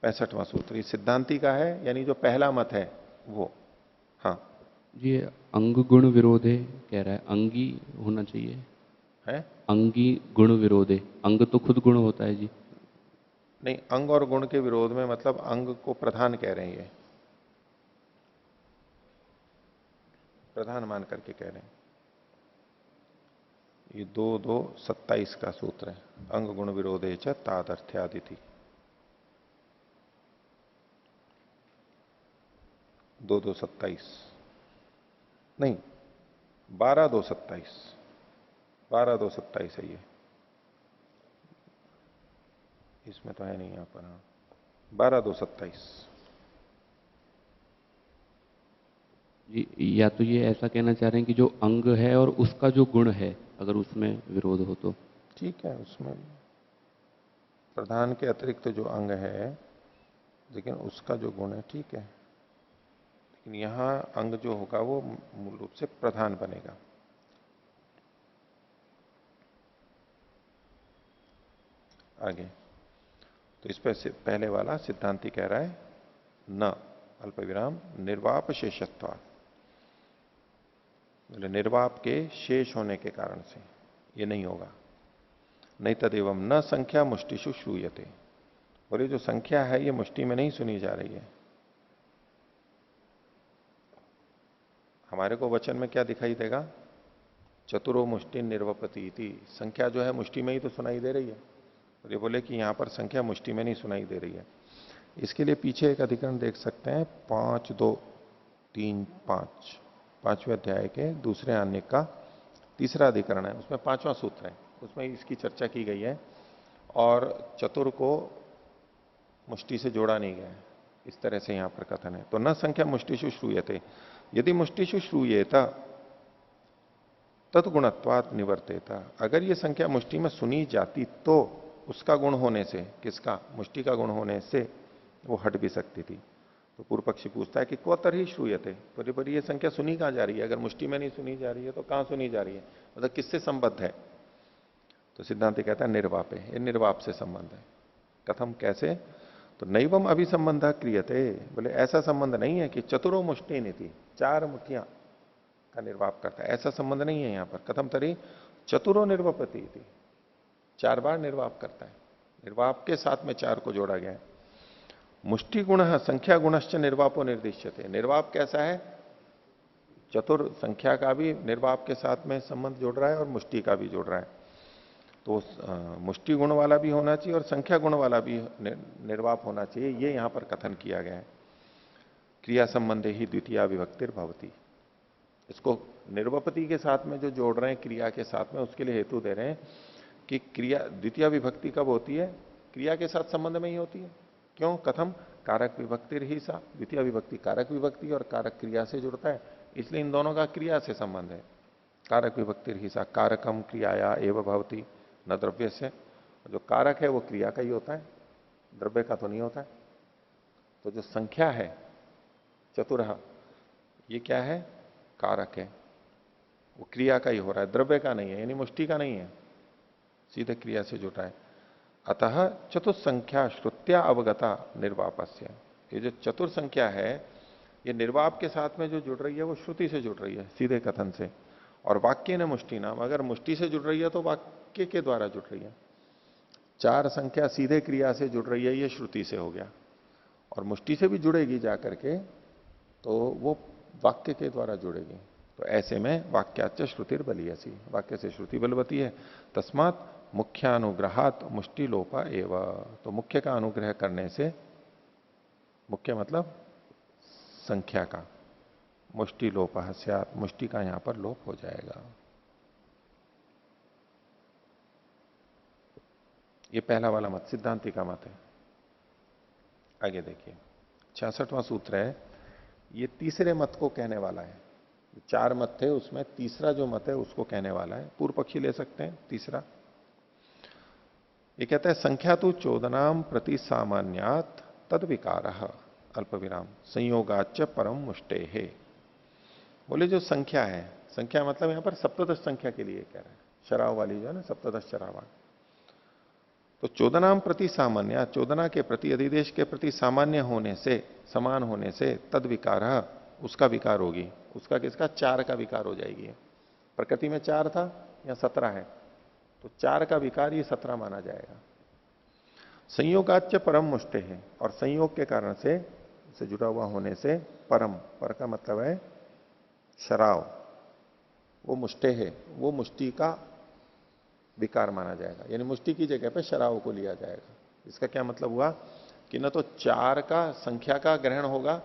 65वां सूत्र सिद्धांति का है, यानी जो पहला मत है वो। हाँ जी, अंग गुण विरोधे कह रहा है, अंगी होना चाहिए है, अंगी गुण विरोधे। अंग तो खुद गुण होता है जी। नहीं, अंग और गुण के विरोध में मतलब अंग को प्रधान कह रहे हैं, ये प्रधान मान करके कह रहे हैं। ये 2:2:27 का सूत्र है, अंग गुण विरोधे च तादर्थ्यादिति। 2:2:27 नहीं, 12:2:27, 12:2:27 है ये, इसमें तो है नहीं यहां पर। हाँ 12:2:27। जी, या तो ये ऐसा कहना चाह रहे हैं कि जो अंग है और उसका जो गुण है, अगर उसमें विरोध हो तो ठीक है, उसमें प्रधान के अतिरिक्त जो अंग है, लेकिन उसका जो गुण है ठीक है, लेकिन यहां अंग जो होगा वो मूल रूप से प्रधान बनेगा। आगे तो इस पर पहले वाला सिद्धांति कह रहा है न अल्प विराम निर्वाप शेषत्वा, बोले निर्वाप के शेष होने के कारण से ये नहीं होगा। नहीं तदेवम न संख्या मुष्टिषु श्रूयते, बोले जो संख्या है ये मुष्टि में नहीं सुनी जा रही है। हमारे को वचन में क्या दिखाई देगा, चतुरो मुष्टि निर्वपति थी, संख्या जो है मुष्टि में ही तो सुनाई दे रही है, और ये बोले कि यहां पर संख्या मुष्टि में नहीं सुनाई दे रही है। इसके लिए पीछे एक अधिकरण देख सकते हैं, 5:2-3-5, 5वें अध्याय के दूसरे आने का तीसरा अधिकरण है, उसमें 5वां सूत्र है, उसमें इसकी चर्चा की गई है और चतुर को मुष्टि से जोड़ा नहीं गया है, इस तरह से यहां पर कथन है। तो न संख्या मुष्टिषु श्रूयते, यदि मुष्टिषु श्रूयेता तत्गुणत्वात् निवर्तेता, अगर ये संख्या मुष्टि में सुनी जाती तो उसका गुण होने से, किसका, मुष्टि का गुण होने से वो हट भी सकती थी। तो पूर्व पक्षी पूछता है कि क्वतर ही श्रूयते, पर ये संख्या सुनी कहां जा रही है, अगर मुष्टि में नहीं सुनी जा रही है तो कहां सुनी जा रही है, मतलब किससे संबद्ध है। तो सिद्धांत कहता है निर्वापे, ये निर्वाप से संबंध है। कथम, कैसे, तो नैवम अभिसंबंध क्रियते, बोले ऐसा संबंध नहीं है कि चतुरो मुष्टि नीति, 4 मुठ्ठियां का निर्वाप करता है, ऐसा संबंध नहीं है यहां पर। कथम तरी चतुरो निर्वपति थी, 4 बार निर्वाप करता है, निर्वाप के साथ में 4 को जोड़ा गया है। मुष्टि गुण संख्या गुणश्च निर्वापो निर्दिश्यते, निर्वाप कैसा है, चतुर संख्या का भी निर्वाप के साथ में संबंध जोड़ रहा है और मुष्टि का भी जोड़ रहा है। तो मुष्टि गुण वाला भी होना चाहिए और संख्या गुण वाला भी निर्वाप होना चाहिए, ये यहां पर कथन किया गया है। क्रिया संबंधे ही द्वितीय विभक्तिर भवती, इसको निर्वपति के साथ में जो जोड़ रहे हैं क्रिया के साथ में, उसके लिए हेतु दे रहे हैं कि क्रिया द्वितीय विभक्ति कब होती है, क्रिया के साथ संबंध में ही होती है। क्यों, कथम, कारक विभक्ति ही सा, द्वितीय विभक्ति कारक विभक्ति और कारक क्रिया से जुड़ता है, इसलिए इन दोनों का क्रिया से संबंध है। कारक विभक्ति ही सा कारकम क्रियाया एवं भवती न द्रव्य से, जो कारक है वो क्रिया का ही होता है, द्रव्य का तो नहीं होता है। तो जो संख्या है चतुरः, ये क्या है, कारक है, वो क्रिया का ही हो रहा है, द्रव्य का नहीं है, यानी मुष्टि का नहीं है, सीधे क्रिया से जुटा है। अतः चतुर्संख्या श्रुत्या अवगता निर्वापस्य। ये जो चतुर संख्या है ये निर्वाप के साथ में जो जुड़ रही है वो श्रुति से जुड़ रही है, सीधे कथन से। और वाक्य न मुष्टि नाम, अगर मुष्टि से जुड़ रही है तो वाक्य के द्वारा जुड़ रही है। चार संख्या सीधे क्रिया से जुड़ रही है, ये श्रुति से हो गया। और मुष्टि से भी जुड़ेगी जाकर के तो वो वाक्य के द्वारा जुड़ेगी। तो ऐसे में वाक्याच श्रुतिर बलियसी, वाक्य से श्रुति बलवती है। तस्मात मुख्यानुग्रहात मुष्टि लोपा एव, तो मुख्य का अनुग्रह करने से, मुख्य मतलब संख्या का, मुष्टि लोप स्यात्, मुष्टि का यहां पर लोप हो जाएगा। ये पहला वाला मत सिद्धांति का मत है। आगे देखिए 66वां सूत्र है, ये तीसरे मत को कहने वाला है। चार मत थे उसमें तीसरा जो मत है उसको कहने वाला है। पूर्व पक्षी ले सकते हैं तीसरा। ये कहता है संख्या तो चोदनाम प्रति सामान्यात तद विकार अल्प विराम संयोगाच परम मुष्टे है। बोले जो संख्या है, संख्या मतलब यहां पर सप्तदश संख्या के लिए कह रहा है, शराव वाली जो है ना, सप्तदश शरावा। तो चोदनाम प्रति सामान्य, चोदना के प्रति, अधिदेश के प्रति सामान्य होने से, समान होने से तद विकार, उसका विकार होगी। उसका किसका? चार का विकार हो जाएगी। प्रकृति में चार था, या 17 है, तो चार का विकार ये 17 माना जाएगा। संयोगाच्य परम मुष्टे है, और संयोग के कारण से जुड़ा हुआ होने से परम, पर का मतलब है शराव, वो मुष्टे है, वो मुष्टि का विकार माना जाएगा। यानी मुष्टि की जगह पे शराव को लिया जाएगा। इसका क्या मतलब हुआ कि न तो चार का संख्या का ग्रहण होगा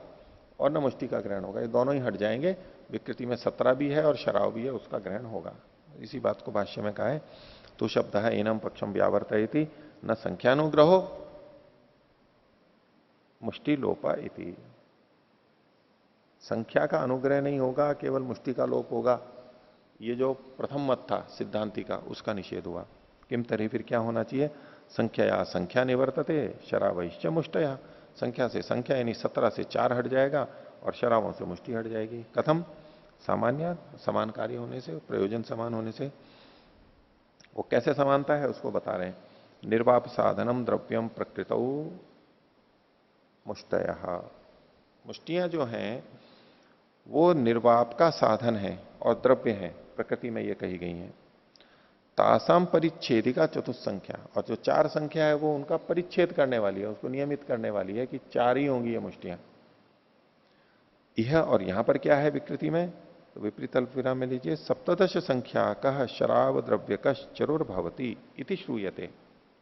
और न मुष्टि का ग्रहण होगा, ये दोनों ही हट जाएंगे। विकृति में 17 भी है और शराव भी है, उसका ग्रहण होगा। इसी बात को भाष्य में कहा है, तो शब्द है एनम पक्षम व्यावर्तयति न संख्यानुग्रहो मुष्टि लोपा इति। संख्या का अनुग्रह नहीं होगा, केवल मुष्टि का लोप होगा। ये जो प्रथम मत था सिद्धांति का, उसका निषेध हुआ। किम तरह फिर क्या होना चाहिए? संख्या संख्या निवर्तते शरावैश्च मुष्टया, संख्या से संख्या यानी 17 से 4 हट जाएगा और शरावों से मुष्टि हट जाएगी। कथम? सामान्य, समान कार्य होने से, प्रयोजन समान होने से। वो कैसे समानता है उसको बता रहे हैं। निर्वाप साधनम द्रव्यम प्रकृतौ मुष्टया, मुष्टियां जो हैं वो निर्वाप का साधन है और द्रव्य है, प्रकृति में ये कही गई है। तासाम परिच्छेदिका चतुस्संख्या, और जो चार संख्या है वो उनका परिच्छेद करने वाली है, उसको नियमित करने वाली है कि चार ही होंगी ये मुष्टियां। यह, और यहां पर क्या है विकृति में, तो विपरीत अल्प विराम में लीजिए, सप्तदश संख्या कह शराब द्रव्य कश चरुर भवती इति श्रूयते,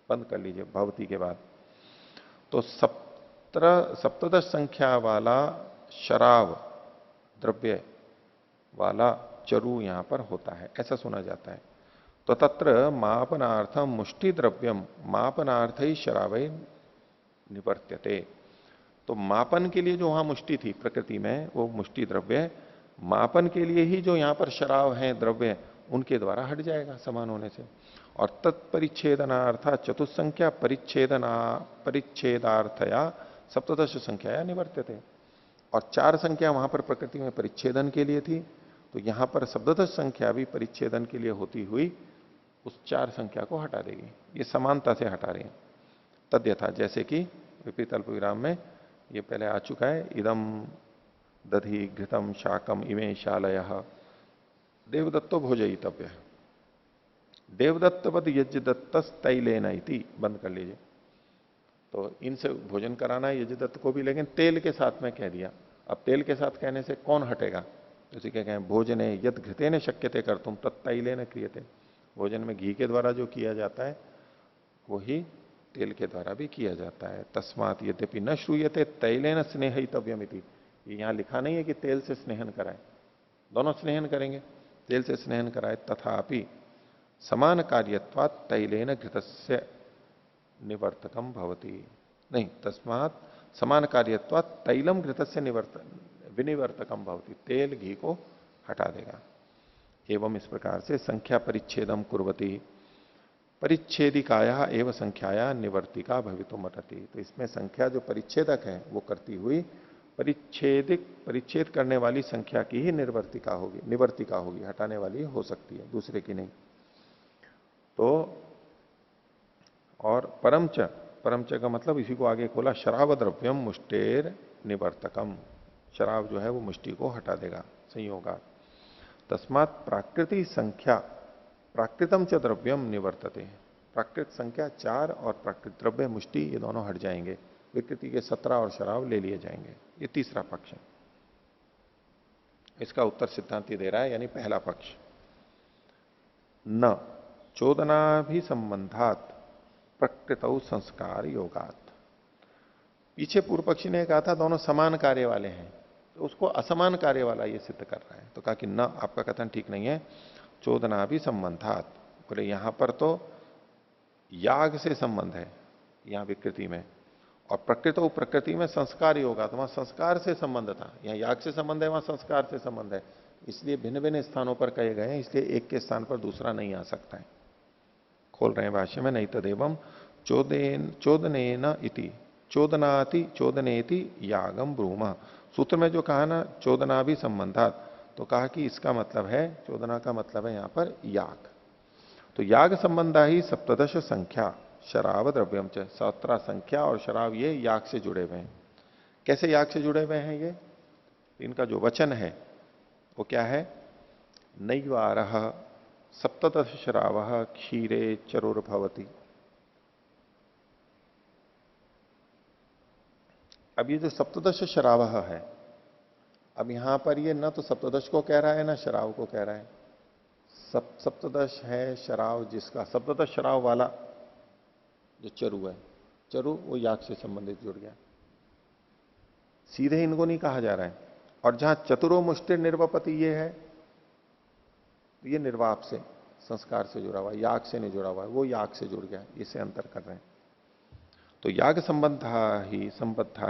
बंद कर लीजिए भवती के बाद। तो सप्तदश संख्या वाला शराब द्रव्य वाला चरु यहां पर होता है, ऐसा सुना जाता है। तो तत्र मापनार्थम मुष्टि द्रव्यम मापनार्थ ही शरावे निवर्त्यते। तो मापन के लिए जो वहां मुष्टि थी प्रकृति में, वो मुष्टि द्रव्य मापन के लिए ही जो यहां पर शराव है द्रव्य, उनके द्वारा हट जाएगा समान होने से। और तत्परिच्छेदनार्थ चतुस्संख्या परिच्छेदार्थया सप्तदश संख्या निवर्त्यते। और चार संख्या वहां पर प्रकृति में परिच्छेदन के लिए थी, तो यहां पर सप्तदश संख्या भी परिच्छेदन के लिए होती हुई उस चार संख्या को हटा देगी। ये समानता से हटा रही है। तद्यथा, जैसे कि विपरीत अल्प विराम में ये पहले आ चुका है, इदम दधि घृतम शाकम इमे शालय देवदत्तो भोजयितव्य, देवदत्तवद यज्ञदत्त तैलेन इति, बंद कर लीजिए। तो इनसे भोजन कराना है यज्ञदत्त को भी, लेकिन तेल के साथ में कह दिया। अब तेल के साथ कहने से कौन हटेगा? जैसे क्या कहें, भोजने यद घृतेन शक्यते कर्तुम तत्तैलेन क्रियते, भोजन में घी के द्वारा जो किया जाता है वही तेल के द्वारा भी किया जाता है। तस्मात यद्यपि न श्रूयते तैलेन स्नेहितव्यमिति, यहां लिखा नहीं है कि तेल से स्नेहन कराए, दोनों स्नेहन करेंगे, तेल से स्नेहन कराए। तथापि समान कार्यत्वात् तैलेन घृतस्य निवर्तकम भवती, नहीं, तस्मात समान कार्यत्वात् तैलम घृतस्य विनिवर्तकम भवती, तेल घी को हटा देगा। एवं इस प्रकार से संख्या परिच्छेदम कुर्वती परिच्छेदिकाया एवं संख्याया निवर्तिका भवितुमर्हति। तो इसमें संख्या जो परिच्छेदक है वो करती हुई परिच्छेद करने वाली संख्या की ही निवर्तिका होगी, हटाने वाली हो सकती है, दूसरे की नहीं। तो और परमच, परमच का मतलब इसी को आगे खोला, शराब द्रव्यम मुष्टेर निवर्तकम, शराब जो है वो मुष्टि को हटा देगा संयोगा। तस्मात प्राकृति संख्या प्राकृतम च द्रव्यम निवर्तते, प्राकृत संख्या 4 और प्राकृत द्रव्य मुष्टि ये दोनों हट जाएंगे, विकृति के 17 और शराब ले लिए जाएंगे। ये तीसरा पक्ष है, इसका उत्तर सिद्धांति दे रहा है, यानी पहला पक्ष। न चोदना भी संबंधात प्रकृत संस्कार योगात। पीछे पूर्व पक्षी ने कहा था दोनों समान कार्य वाले हैं, तो उसको असमान कार्य वाला ये सिद्ध कर रहा है, तो कहा कि न, आपका कथन ठीक नहीं है, चोदना भी संबंधात। बोले यहां पर तो याग से संबंध है यहां विकृति में, और प्रकृत प्रकृति में संस्कार योगा, तो वहां संस्कार से संबंध था, यहाँ याग से संबंध है, वहां संस्कार से संबंध है, इसलिए भिन्न भिन्न स्थानों पर कहे गए हैं, इसलिए एक के स्थान पर दूसरा नहीं आ सकता है। खोल रहे हैं भाष्य में, नहीं तदेवम चोदनेन इति चोदनाति चोदनेति यागम ब्रूम। सूत्र में जो कहा ना चोदना भी संबंधात, तो कहा कि इसका मतलब है, चोदना का मतलब है यहां पर याग। तो याग संबंधा ही सप्तदश संख्या शराब द्रव्यम च, 17 संख्या और शराब ये याग से जुड़े हुए हैं। कैसे याग से जुड़े हुए हैं ये? इनका जो वचन है वो क्या है? नैवारः सप्तदश शरावः क्षीरे चरुर्भवति। अब ये जो सप्तदश शरावः है, अब यहां पर ये न तो सप्तदश को कह रहा है ना शराव को कह रहा है। सप्तदश है शराव जिसका, सप्तदश शराव वाला जो चरु है, चरु वो याग से संबंधित जुड़ गया, सीधे इनको नहीं कहा जा रहा है। और जहां चतुरो मुष्टि निर्वापति ये है, तो ये निर्वाप से संस्कार से जुड़ा हुआ, याग से नहीं जुड़ा हुआ है, वो याग से जुड़ गया, इसे अंतर कर रहे हैं। तो याग संबद्धा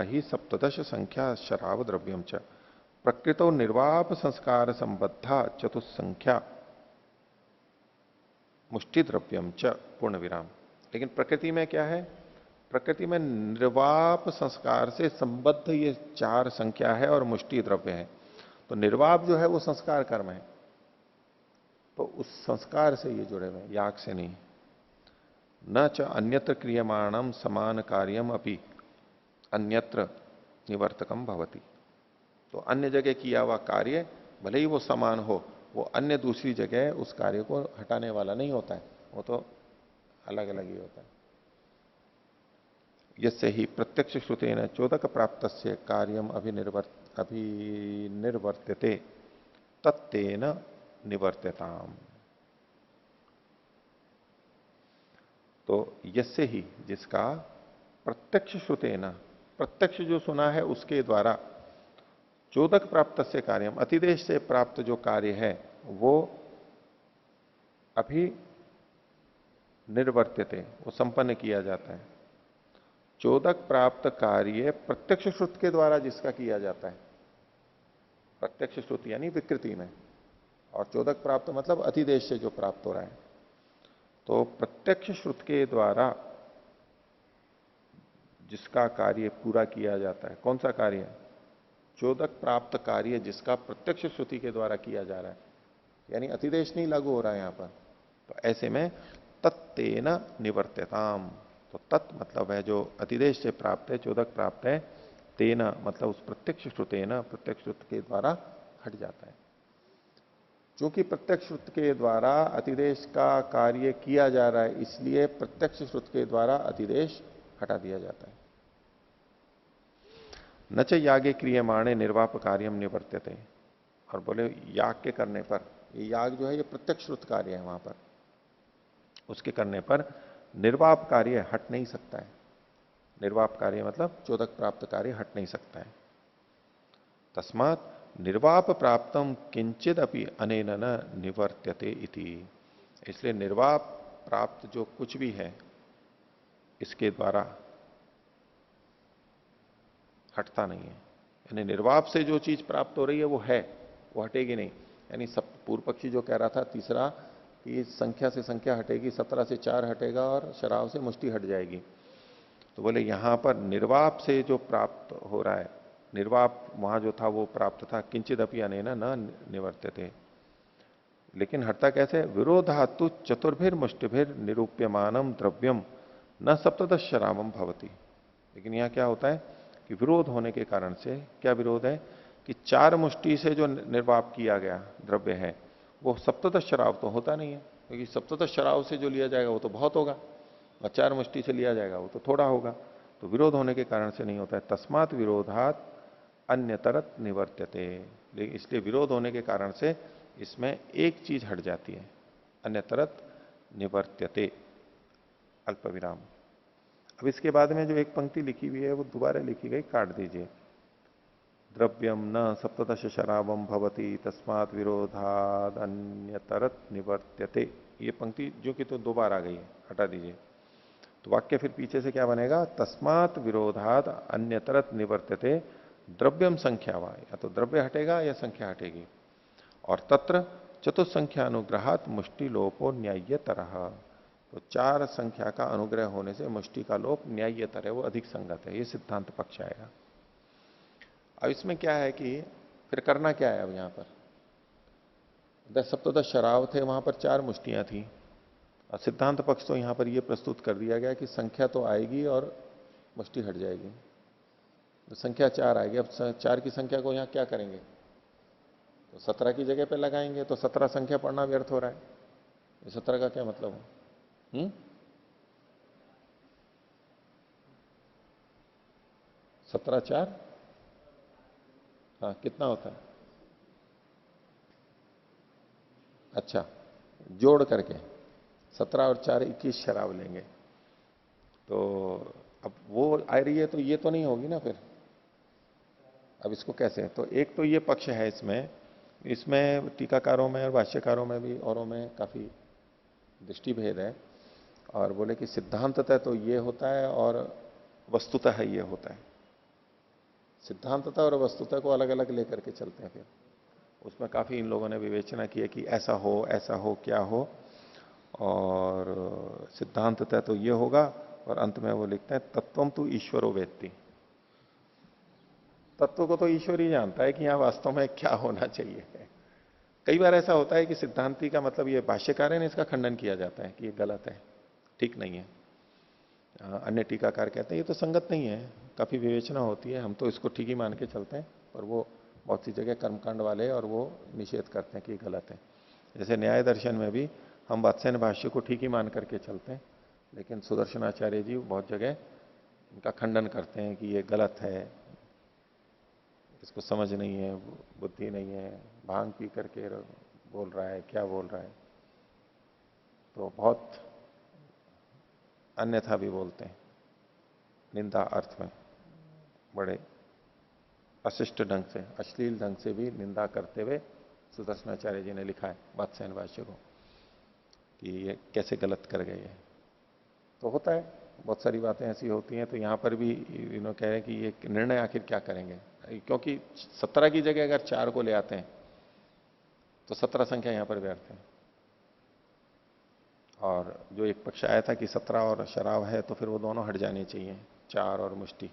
ही सप्तदश संख्या शराब द्रव्यम च प्रकृतो निर्वाप संस्कार संबद्धा चतुसंख्या मुष्टि द्रव्यम च पूर्ण विराम। लेकिन प्रकृति में क्या है? प्रकृति में निर्वाप संस्कार से संबद्ध ये 4 संख्या है और मुष्टि द्रव्य है। तो निर्वाप जो है वो संस्कार कर्म है, तो उस संस्कार से ये जुड़े हुए, याग से नहीं। न च अन्यत्र क्रियमाणम समान कार्यम अपि अन्यत्र निवर्तकम भवति। तो अन्य जगह किया हुआ कार्य भले ही वो समान हो, वो अन्य दूसरी जगह उस कार्य को हटाने वाला नहीं होता है, वो तो अलग अलग ही होता है। यस्य ही प्रत्यक्ष श्रुतेन चोदक प्राप्तस्य कार्यम अभिनिर्वर्त्यते तत्तेन निवर्त्यताम। तो यस्य ही, जिसका प्रत्यक्ष श्रुतेन, प्रत्यक्ष जो सुना है उसके द्वारा, चोदक प्राप्त से कार्यम, अतिदेश से प्राप्त जो कार्य है वो अभी निर्वर्त्यते, वो संपन्न किया जाता है। चोदक प्राप्त कार्य प्रत्यक्ष श्रुत के द्वारा जिसका किया जाता है, प्रत्यक्ष श्रुत यानी विकृति में, और चोदक प्राप्त मतलब अतिदेश से जो प्राप्त हो रहा है। तो प्रत्यक्ष श्रुत के द्वारा जिसका कार्य पूरा किया जाता है, कौन सा कार्य? चोदक प्राप्त कार्य जिसका प्रत्यक्ष श्रुति के द्वारा किया जा रहा है, यानी अतिदेश नहीं लागू हो रहा है यहां पर। तो ऐसे में तत्तेन निवर्त्यताम, तो तत् मतलब है जो अतिदेश से प्राप्त है, चोदक प्राप्त है, तेना मतलब उस प्रत्यक्ष श्रुतेन, प्रत्यक्ष श्रुत के द्वारा हट जाता है। क्योंकि प्रत्यक्ष श्रुत के द्वारा अतिदेश का कार्य किया जा रहा है, इसलिए प्रत्यक्ष श्रुत के द्वारा अतिदेश हटा दिया जाता है। न च यागे क्रियमाणे निर्वाप कार्यम निवर्त्यते। और बोले याग के करने पर, ये याग जो है ये प्रत्यक्ष श्रुत कार्य है, वहां पर उसके करने पर निर्वाप कार्य हट नहीं सकता है। निर्वाप कार्य मतलब चोदक प्राप्त कार्य हट नहीं सकता है। तस्मात निर्वाप प्राप्तम किंचित अपि अनेन न निवर्त्यते इति। इसलिए निर्वाप प्राप्त जो कुछ भी है इसके द्वारा हटता नहीं है। यानी निर्वाप से जो चीज प्राप्त हो रही है वो है, वो हटेगी नहीं। यानी सब पूर्व पक्षी जो कह रहा था तीसरा कि संख्या से संख्या हटेगी, 17 से 4 हटेगा और शराब से मुष्टि हट जाएगी। तो बोले यहां पर निर्वाप से जो प्राप्त हो रहा है, निर्वाप वहां जो था वो प्राप्त था, किंचित अपि अनेन न निवर्त्यते। लेकिन हटता कैसे? विरोधातु चतुर्भिर मुष्टिभिर निरूप्यमानम द्रव्यम न सप्तदश शराबम भवती। लेकिन यहां क्या होता है कि विरोध होने के कारण से, क्या विरोध है कि 4 मुष्टि से जो निर्वाप किया गया द्रव्य है वो सप्तदश शराब तो होता नहीं है, क्योंकि सप्तदश शराब से जो लिया जाएगा वो तो बहुत होगा और 4 मुष्टि से लिया जाएगा वो तो थोड़ा होगा। तो विरोध होने के कारण से नहीं होता है। तस्मात विरोधात अन्यतरत निवर्त्यते। लेकिन इसलिए विरोध होने के कारण से इसमें एक चीज हट जाती है, अन्यतरत निवर्त्यते, अल्प विराम। अब इसके बाद में जो एक पंक्ति लिखी हुई है वो दोबारा लिखी गई, काट दीजिए। द्रव्यम न सप्तदश शराबम भवति तस्मात् विरोधाद अन्यतरत निवर्त्यते, ये पंक्ति जो कि तो 2 बार आ गई है, हटा दीजिए। तो वाक्य फिर पीछे से क्या बनेगा, तस्मात् विरोधाद अन्यतरत निवर्त्यते द्रव्यम संख्या वा, या तो द्रव्य हटेगा या संख्या हटेगी। और तत्र चतुस्संख्या अनुग्रहात मुष्टि लोपो न्याय्य तरह, तो 4 संख्या का अनुग्रह होने से मुष्टि का लोप न्याय्य तरह, वो अधिक संगत है, ये सिद्धांत पक्ष आएगा। अब इसमें क्या है कि फिर करना क्या है अब यहां पर, 10 सप्तदश शराब थे, वहां पर 4 मुष्टियां थी। और सिद्धांत पक्ष तो यहां पर यह प्रस्तुत कर दिया गया कि संख्या तो आएगी और मुष्टि हट जाएगी, तो संख्या 4 आएगी। अब 4 की संख्या को यहां क्या करेंगे, तो 17 की जगह पे लगाएंगे, तो 17 संख्या पढ़ना व्यर्थ हो रहा है। ये 17 का क्या मतलब है? 17 4, हाँ कितना होता है? अच्छा, जोड़ करके 17 और 4 21 शराब लेंगे। तो अब वो आ रही है तो ये तो नहीं होगी ना फिर। अब इसको कैसे, तो एक तो ये पक्ष है इसमें, इसमें टीकाकारों में और भाष्यकारों में भी औरों में काफी दृष्टि भेद है। और बोले कि सिद्धांततः तो ये होता है और वस्तुतः ये होता है। सिद्धांततः और वस्तुतः को अलग अलग लेकर के चलते हैं। फिर उसमें काफी इन लोगों ने विवेचना की है कि ऐसा हो क्या हो, और सिद्धांततः तो ये होगा, और अंत में वो लिखते हैं तत्वम तु ईश्वरो वेत्ति, तत्व को तो ईश्वर ही जानता है कि यहां वास्तव में क्या होना चाहिए। कई बार ऐसा होता है कि सिद्धांति का मतलब, ये भाष्यकार है, इसका खंडन किया जाता है कि ये गलत है, ठीक नहीं है। अन्य टीकाकार कहते हैं ये तो संगत नहीं है, काफी विवेचना होती है, हम तो इसको ठीक ही मान के चलते हैं, पर वो बहुत सी जगह कर्मकांड वाले और वो निषेध करते हैं कि गलत है। जैसे न्याय दर्शन में भी हम वात्स्यन भाष्य को ठीक ही मान करके चलते हैं, लेकिन सुदर्शनाचार्य जी बहुत जगह इनका खंडन करते हैं कि ये गलत है, इसको समझ नहीं है, बुद्धि नहीं है, भांग पी करके बोल रहा है, क्या बोल रहा है। तो बहुत अन्यथा भी बोलते हैं, निंदा अर्थ में बड़े अशिष्ट ढंग से, अश्लील ढंग से भी निंदा करते हुए सुदर्शनाचार्य जी ने लिखा है वात्स्यन भाष्य को कि ये कैसे गलत कर गए हैं। तो होता है, बहुत सारी बातें ऐसी होती हैं। तो यहां पर भी कह रहे हैं कि ये निर्णय आखिर क्या करेंगे, क्योंकि 17 की जगह अगर 4 को ले आते हैं तो 17 संख्या यहां पर व्यर्थ है। और जो एक पक्ष आया था कि 17 और शराब है तो फिर वो दोनों हट जाने चाहिए, 4 और मुष्टि,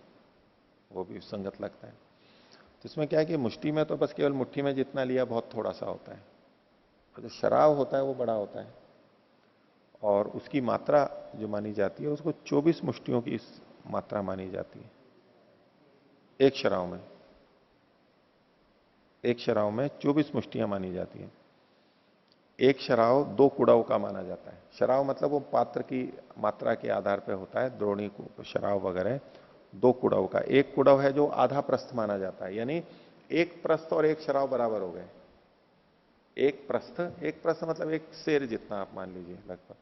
वो भी संगत लगता है। तो इसमें क्या है कि मुष्टि में तो बस केवल मुट्ठी में जितना लिया बहुत थोड़ा सा होता है, और जो शराब होता है वो बड़ा होता है, और उसकी मात्रा जो मानी जाती है उसको 24 मुष्टियों की मात्रा मानी जाती है एक शराब में। एक शराब में 24 मुष्टियां मानी जाती है। एक शराब 2 कुड़ाव का माना जाता है। शराब मतलब वो पात्र की मात्रा के आधार पर होता है, द्रोणी शराब वगैरह 2 कुड़ाव का। एक कुड़ाव है जो आधा प्रस्थ माना जाता है, यानी एक प्रस्थ और एक शराब बराबर हो गए। एक प्रस्थ मतलब एक शेर जितना आप मान लीजिए लगभग,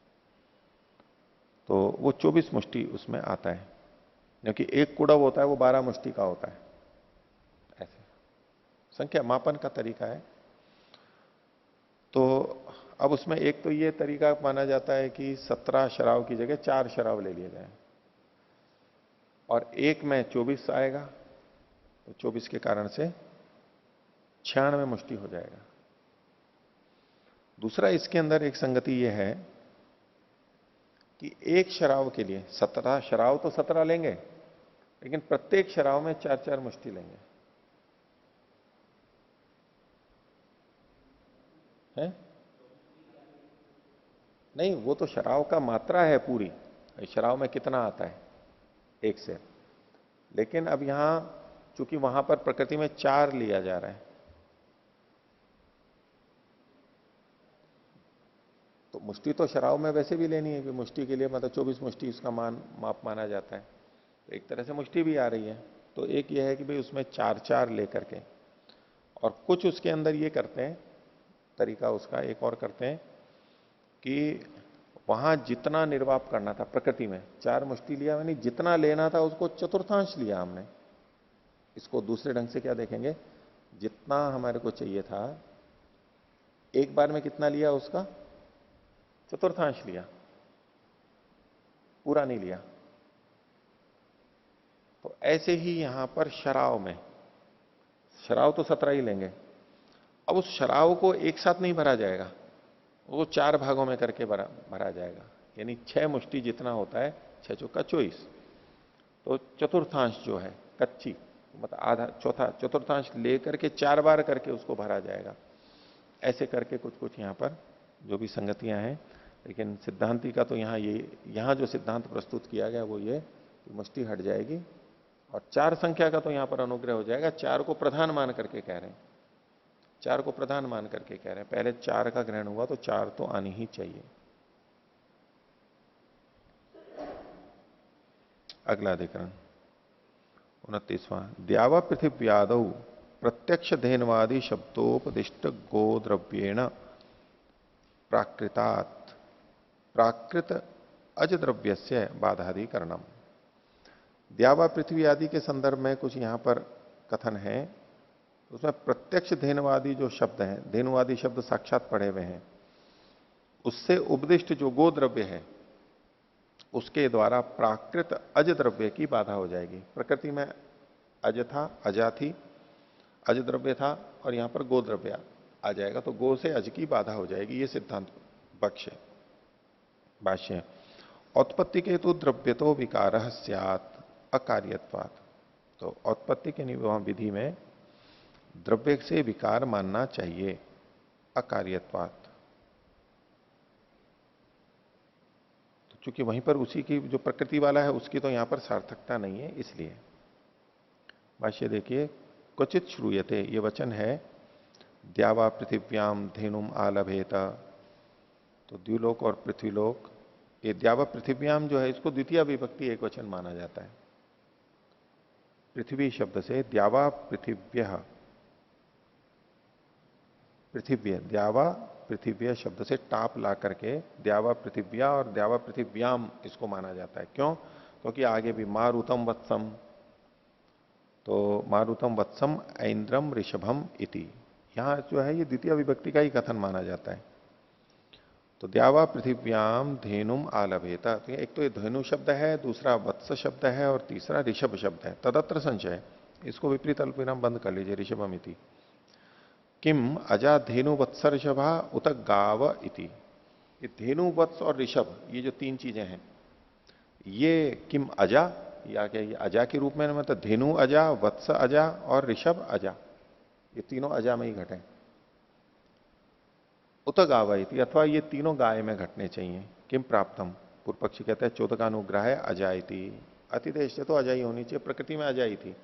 तो वो 24 मुष्टि उसमें आता है, क्योंकि एक कुड़व होता है वो 12 मुष्टि का होता है। ऐसे संख्या मापन का तरीका है। तो अब उसमें एक तो ये तरीका माना जाता है कि 17 शराब की जगह 4 शराब ले लिए जाए, और एक में 24 आएगा, तो 24 के कारण से 96 मुष्टि हो जाएगा। दूसरा इसके अंदर एक संगति यह है कि एक शराब के लिए 17 शराब तो 17 लेंगे, लेकिन प्रत्येक शराब में 4-4 मुष्टि लेंगे, है नहीं, वो तो शराब का मात्रा है पूरी, शराव में कितना आता है? एक से। लेकिन अब यहां चूंकि वहां पर प्रकृति में 4 लिया जा रहा है, तो मुष्टि तो शराव में वैसे भी लेनी है कि मुष्टि के लिए मतलब 24 मुष्टि उसका माप माना जाता है, तो एक तरह से मुष्टि भी आ रही है। तो एक यह है कि भाई उसमें 4 लेकर के, और कुछ उसके अंदर ये करते हैं, तरीका उसका एक और करते हैं कि वहां जितना निर्वाप करना था प्रकृति में 4 मुष्टि लिया, यानी जितना लेना था उसको चतुर्थांश लिया हमने। इसको दूसरे ढंग से क्या देखेंगे, जितना हमारे को चाहिए था एक बार में कितना लिया, उसका चतुर्थांश लिया, पूरा नहीं लिया। तो ऐसे ही यहां पर शराव में, शराव तो 17 ही लेंगे। अब उस शराव को एक साथ नहीं भरा जाएगा, वो 4 भागों में करके भरा जाएगा, यानी 6 मुष्टि जितना होता है, 6 चौका 24, तो चतुर्थांश जो है कच्ची, मतलब आधा चौथा चतुर्थांश लेकर के 4 बार करके उसको भरा जाएगा। ऐसे करके कुछ कुछ यहां पर जो भी संगतियां हैं, लेकिन सिद्धांति का तो यहां जो सिद्धांत प्रस्तुत किया गया वो ये कि मुष्टि हट जाएगी, और 4 संख्या का तो यहां पर अनुग्रह हो जाएगा। 4 को प्रधान मान करके कह रहे हैं, 4 को प्रधान मान करके कह रहे हैं। पहले 4 का ग्रहण हुआ तो 4 तो आनी ही चाहिए। अगला अधिकरण 29वां, द्यावा पृथिव्यादौ प्रत्यक्ष धेनवादी शब्दोपदिष्ट गोद्रव्येण प्राकृतात् प्राकृत अजद्रव्यस्य बाधाधिकरणम। द्यावा पृथ्वी आदि के संदर्भ में कुछ यहां पर कथन है, उसमें प्रत्यक्ष धेनुवादी जो शब्द हैं, धेनुवादी शब्द साक्षात पढ़े हुए हैं, उससे उपदिष्ट जो गोद्रव्य है उसके द्वारा प्राकृत अज द्रव्य की बाधा हो जाएगी। प्रकृति में अज था, अजा थी, अज द्रव्य था, और यहां पर गोद्रव्य आ जाएगा, तो गो से अज की बाधा हो जाएगी। ये सिद्धांत पक्ष है। भाष्य, औत्पत्ति के तो द्रव्य तो विकार स्यात् अकार्यत्वात्। तो औत्पत्ति के निवह विधि में द्रव्य से विकार मानना चाहिए, अकार्यत्वात्। तो चूंकि वहीं पर उसी की जो प्रकृति वाला है उसकी तो यहां पर सार्थकता नहीं है, इसलिए। भाष्य देखिए, क्वचित श्रूयते, ये वचन है, द्यावा पृथिव्याम धेनुम आलभेत। तो द्युलोक और पृथ्वीलोक, ये द्यावा पृथिव्याम जो है इसको द्वितीय विभक्ति एक वचन माना जाता है। पृथ्वी शब्द से द्यावा पृथिव्य, पृथिव्य, द्यावा पृथिव्य शब्द से टाप ला करके द्यावा पृथिव्या और द्यावा पृथिव्याम इसको माना जाता है। क्यों? क्योंकि आगे भी मारुतम वत्सम, तो मारुतम वत्सम ऐन्द्रम ऋषभम इति, यहां जो है ये द्वितीय विभक्ति का ही कथन माना जाता है। तो द्यावा पृथिव्याम धेनुम आलभेता, तो एक तो ये धेनु शब्द है, दूसरा वत्स शब्द है, और तीसरा ऋषभ शब्द है। तदत्र संशय, इसको विपरीत अल्पविराम बंद कर लीजिए, ऋषभम इति। किम अजा धेनु वत्स ऋषभा उत गाव इति। ये धेनु वत्स और ऋषभ, ये जो 3 चीजें हैं, ये किम अजा, या क्या ये अजा के रूप में, मतलब धेनु अजा, वत्स अजा और ऋषभ अजा, ये तीनों अजा में ही घटे। उत गावयति, अथवा ये तीनों गाय में घटने चाहिए। किम प्राप्तम, पूर्व पक्षी कहते हैं चोदकानुग्रह है अजायती, अतिदेश से तो अजाई होनी चाहिए, प्रकृति में अजाई थी।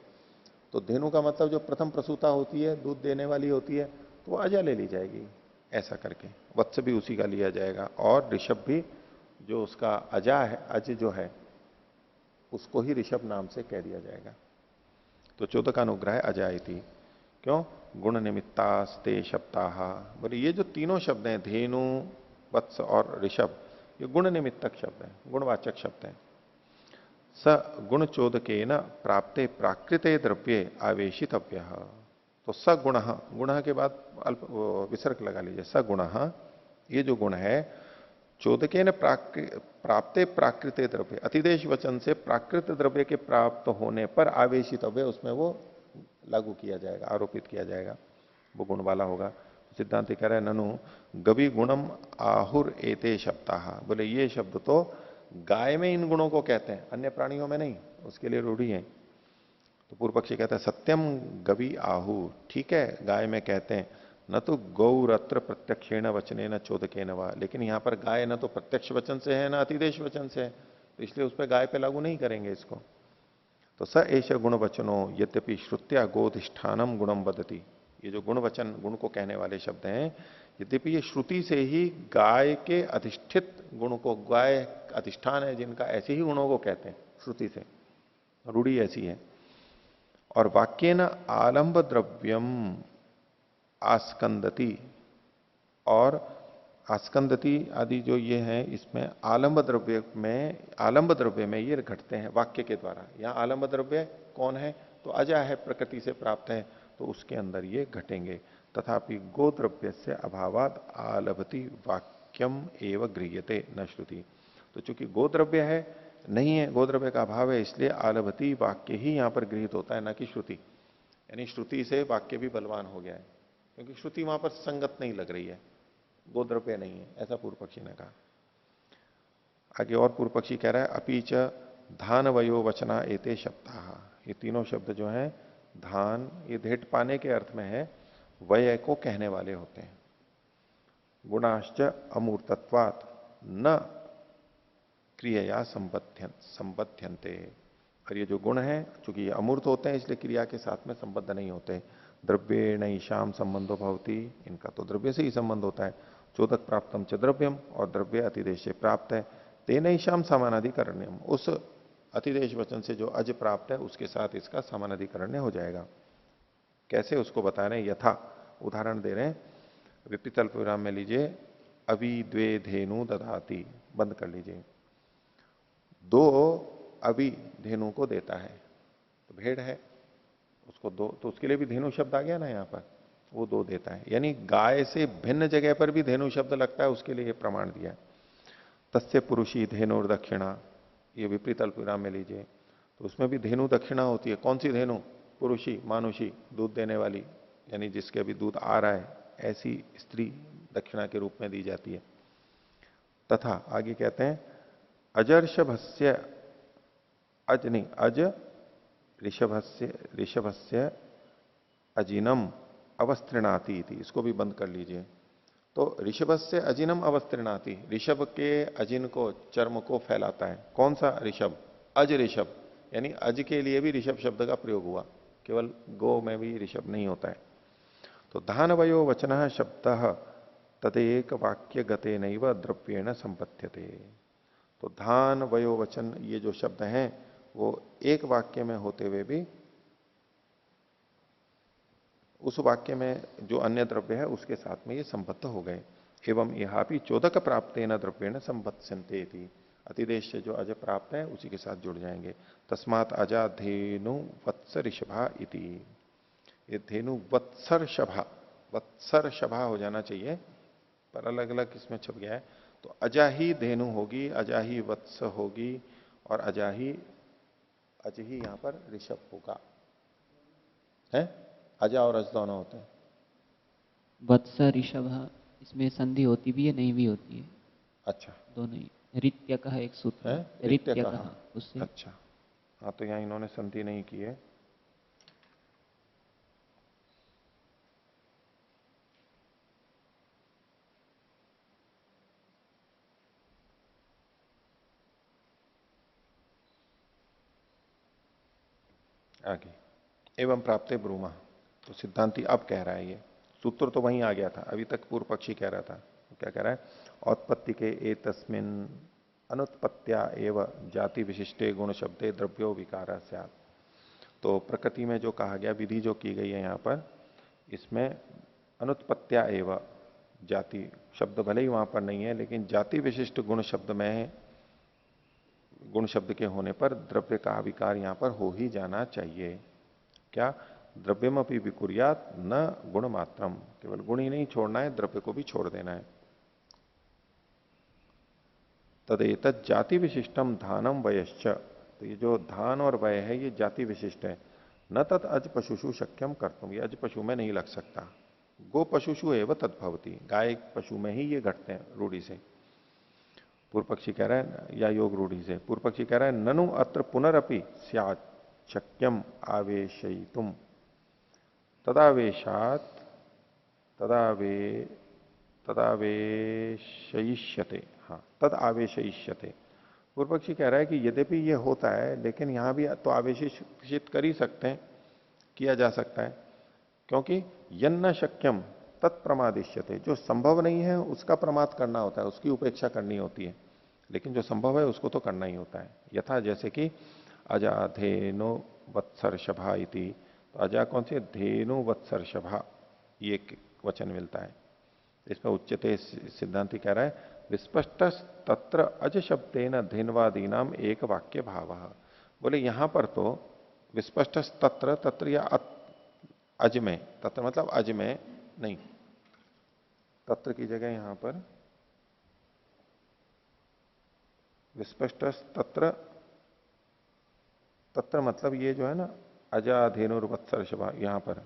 तो धेनु का मतलब जो प्रथम प्रसूता होती है, दूध देने वाली होती है, तो वो अजा ले ली जाएगी, ऐसा करके। वत्स भी उसी का लिया जाएगा, और ऋषभ भी जो उसका अजा है, अज जो है, उसको ही ऋषभ नाम से कह दिया जाएगा। तो चोदकानुग्रह अजायती, क्यों? गुण निमित्तास्ते शब्दाः, बोले ये जो तीनों शब्द हैं, धेनु वत्स और ऋषभ, ये गुण निमित्तक शब्द है, गुणवाचक शब्द है। स गुण चोदकेन प्राप्ते प्राकृते द्रव्ये आवेशितव्य। तो स गुण, गुण के बाद अल्प विसर्ग लगा लीजिए, स गुण, ये जो गुण है, चोदकेन प्राप्ते प्राकृते द्रव्य, अतिदेश वचन से प्राकृत द्रव्य के प्राप्त होने पर आवेशितव्य, उसमें वो लागू किया जाएगा, आरोपित किया जाएगा, वो गुण वाला होगा। सिद्धांत कह रहे हैं, ननु गवि गुणम आहुर एते शब्दाः, बोले ये शब्द तो गाय में इन गुणों को कहते हैं, अन्य प्राणियों में नहीं, उसके लिए रूढ़ी है। तो पूर्व पक्षी कहता है सत्यम गवि आहु, ठीक है गाय में कहते हैं, न तो गौरत्र प्रत्यक्षेण वचने न चोदकेन वा, लेकिन यहां पर गाय न तो प्रत्यक्ष वचन से है, न अतिदेश वचन से है, तो इसलिए उस पर गाय पे लागू नहीं करेंगे इसको। तो स एष गुण वचनो यद्यपि श्रुत्या गोधिष्ठानम गुणम बदती, ये जो गुण वचन, गुण को कहने वाले शब्द हैं, यद्यपि ये श्रुति से ही गाय के अधिष्ठित गुण को, गाय अधिष्ठान है जिनका, ऐसे ही गुणों को कहते हैं श्रुति से, रूढ़ी ऐसी है। और वाक्य न आलंब द्रव्यम आस्कंदती, और आस्कंदती आदि जो ये हैं, इसमें आलंब द्रव्य में ये घटते हैं वाक्य के द्वारा। यहां आलंब द्रव्य कौन है? तो अजा है, प्रकृति से प्राप्त है, तो उसके अंदर ये घटेंगे। तथापि गोद्रव्य से अभावात आलभति वाक्यम एव गृह्यते न श्रुति। तो चूंकि गोद्रव्य है, नहीं है, गोद्रव्य का अभाव है, इसलिए आलभति वाक्य ही यहां पर गृहित होता है, ना कि श्रुति। यानी श्रुति से वाक्य भी बलवान हो गया है, क्योंकि श्रुति वहां पर संगत नहीं लग रही है, गोद्रव्य नहीं है, ऐसा पूर्व पक्षी ने कहा। आगे और पूर्व पक्षी कह रहा है अपीच धान वयो वचना एते शब्दा, ये तीनों शब्द जो हैं, धान ये धेट पाने के अर्थ में है, वय को कहने वाले होते हैं। गुणाश्च अमूर्तत्वात् न क्रिया संबध्यन्ते, और ये जो गुण है, चूंकि ये अमूर्त होते हैं इसलिए क्रिया के साथ में संबद्ध नहीं होते। द्रव्य नहीं शाम संबंधो भवती, इनका तो द्रव्य से ही संबंध होता है। चोदक प्राप्तम च द्रव्यम, और द्रव्य अतिदेश से प्राप्त है। तेन ही शाम समानाधिकरण्यम, उस अतिदेश वचन से जो अज प्राप्त है उसके साथ इसका समानाधिकरण्य हो जाएगा। कैसे, उसको बता रहे हैं। यथा, उदाहरण दे रहे हैं, विपरीत विराम में लीजिए, अवि द्वे धेनु दधाती, बंद कर लीजिए। दो अवि धेनु को देता है, तो भेड़ है, उसको दो, तो उसके लिए भी धेनु शब्द आ गया ना यहाँ पर, वो दो देता है। यानी गाय से भिन्न जगह पर भी धेनु शब्द लगता है, उसके लिए प्रमाण दिया। तस्य पुरुषी धेनु और दक्षिणा, ये विपरीत अल्पविराम में लीजिए, तो उसमें भी धेनु दक्षिणा होती है। कौन सी धेनु? पुरुषी, मानुषी, दूध देने वाली, यानी जिसके अभी दूध आ रहा है, ऐसी स्त्री दक्षिणा के रूप में दी जाती है। तथा आगे कहते हैं अजर्षभस्य, अज नहीं, अज ऋषभस्य अजिनम अवस्त्रिणाति, इसको भी बंद कर लीजिए। तो ऋषभस्य अजिनम अवस्त्रिणाति, ऋषभ के अजिन को, चर्म को फैलाता है। कौन सा ऋषभ? अज ऋषभ, यानी अज के लिए भी ऋषभ शब्द का प्रयोग हुआ, केवल गो में भी ऋषभ नहीं होता है। तो धानवयो वचन शब्द तदेक वाक्य गते नैव द्रव्येण संपद्यते। तो धान वयो वचन, ये जो शब्द हैं वो एक वाक्य में होते हुए भी उस वाक्य में जो अन्य द्रव्य है उसके साथ में ये संबद्ध हो गए। एवं यहा भी चोदक प्राप्तेन द्रव्येण संबद्धन्ते थी, अतिदेश से जो अज प्राप्त है उसी के साथ जुड़ जाएंगे। तस्मात् अजा धेनु वत्स ऋषभा इति, ये धेनु वत्सर शभा, वत्सर शभा हो जाना चाहिए, पर अलग अलग इसमें छप गया है। तो अजा ही धेनु होगी, अजा ही वत्स होगी, और अजा ही, अज ही यहां पर ऋषभ होगा। है, अजा और अज दोनों होते हैं। वत्स ऋषभ, इसमें संधि होती भी है, नहीं भी होती है। अच्छा, दोनों ही। रित्य का एक सूत्र है, है, रित्य का उससे। अच्छा, हाँ, तो यहां इन्होंने संधि नहीं की है। आगे एवं प्राप्ते ब्रूमा, तो सिद्धांति अब कह रहा है, ये सूत्र तो वहीं आ गया था, अभी तक पूर्व पक्षी कह रहा था। तो क्या कह रहा है? औत्पत्ति के ए तस्मिन अनुत्पत्त्या एव जाति विशिष्टे गुण शब्दे द्रव्यो विकार स्यात्। तो प्रकृति में जो कहा गया, विधि जो की गई है यहां पर, इसमें अनुत्पत्त्या एव, जाति शब्द भले ही वहां पर नहीं है, लेकिन जाति विशिष्ट गुण शब्द में, गुण शब्द के होने पर द्रव्य का विकार यहां पर हो ही जाना चाहिए। क्या? द्रव्यमपि विकुर्यात न गुण मात्रम, केवल गुण ही नहीं छोड़ना है, द्रव्य को भी छोड़ देना है। तदेतत् जाति विशिष्टम धानम वयश्च, तो ये जो धान और वय है ये जाति विशिष्ट है। न तत् अज पशुषु शक्यम कर्तुम, ये अज पशु में नहीं लग सकता। गो पशुषु एवं तद्भवती, गाय पशु में ही ये घटते हैं रूढ़ी से। पूर्व पक्षी कह रहा है, या योग रूढ़ी से। पूर्व पक्षी कह रहा है ननु अत्र पुनरपि स्यात् शक्यम आवेशयितुम तदावेशात तदावेशयिष्यते, हाँ, तद आवेशयिष्यते। पूर्व पक्षी कह रहा है कि यद्यपि ये होता है लेकिन यहां भी तो आवेशित कर ही सकते हैं, किया जा सकता है, क्योंकि यन्न शक्यम तत्प्रमादिश्यते, जो संभव नहीं है उसका प्रमाद करना होता है, उसकी उपेक्षा करनी होती है, लेकिन जो संभव है उसको तो करना ही होता है। यथा जैसे कि अजा धेनु वत्सर्षभा इति, तो अजा कौन सी? धेनु वत्सर्षभा, ये एक वचन मिलता है। इसमें उच्चते सिद्धांति कह रहा है विस्पष्ट तत्र अज शब्देन धेनवादीनाम एक वाक्य भाव। बोले यहां पर तो विस्पष्ट तत्र, तत्र या अज में, तत्र मतलब अज में नहीं, तत्र की जगह यहां पर विस्पष्ट तत्र, तत्र मतलब ये जो है ना अजा धेनुर्वत्सर्षभा, यहां पर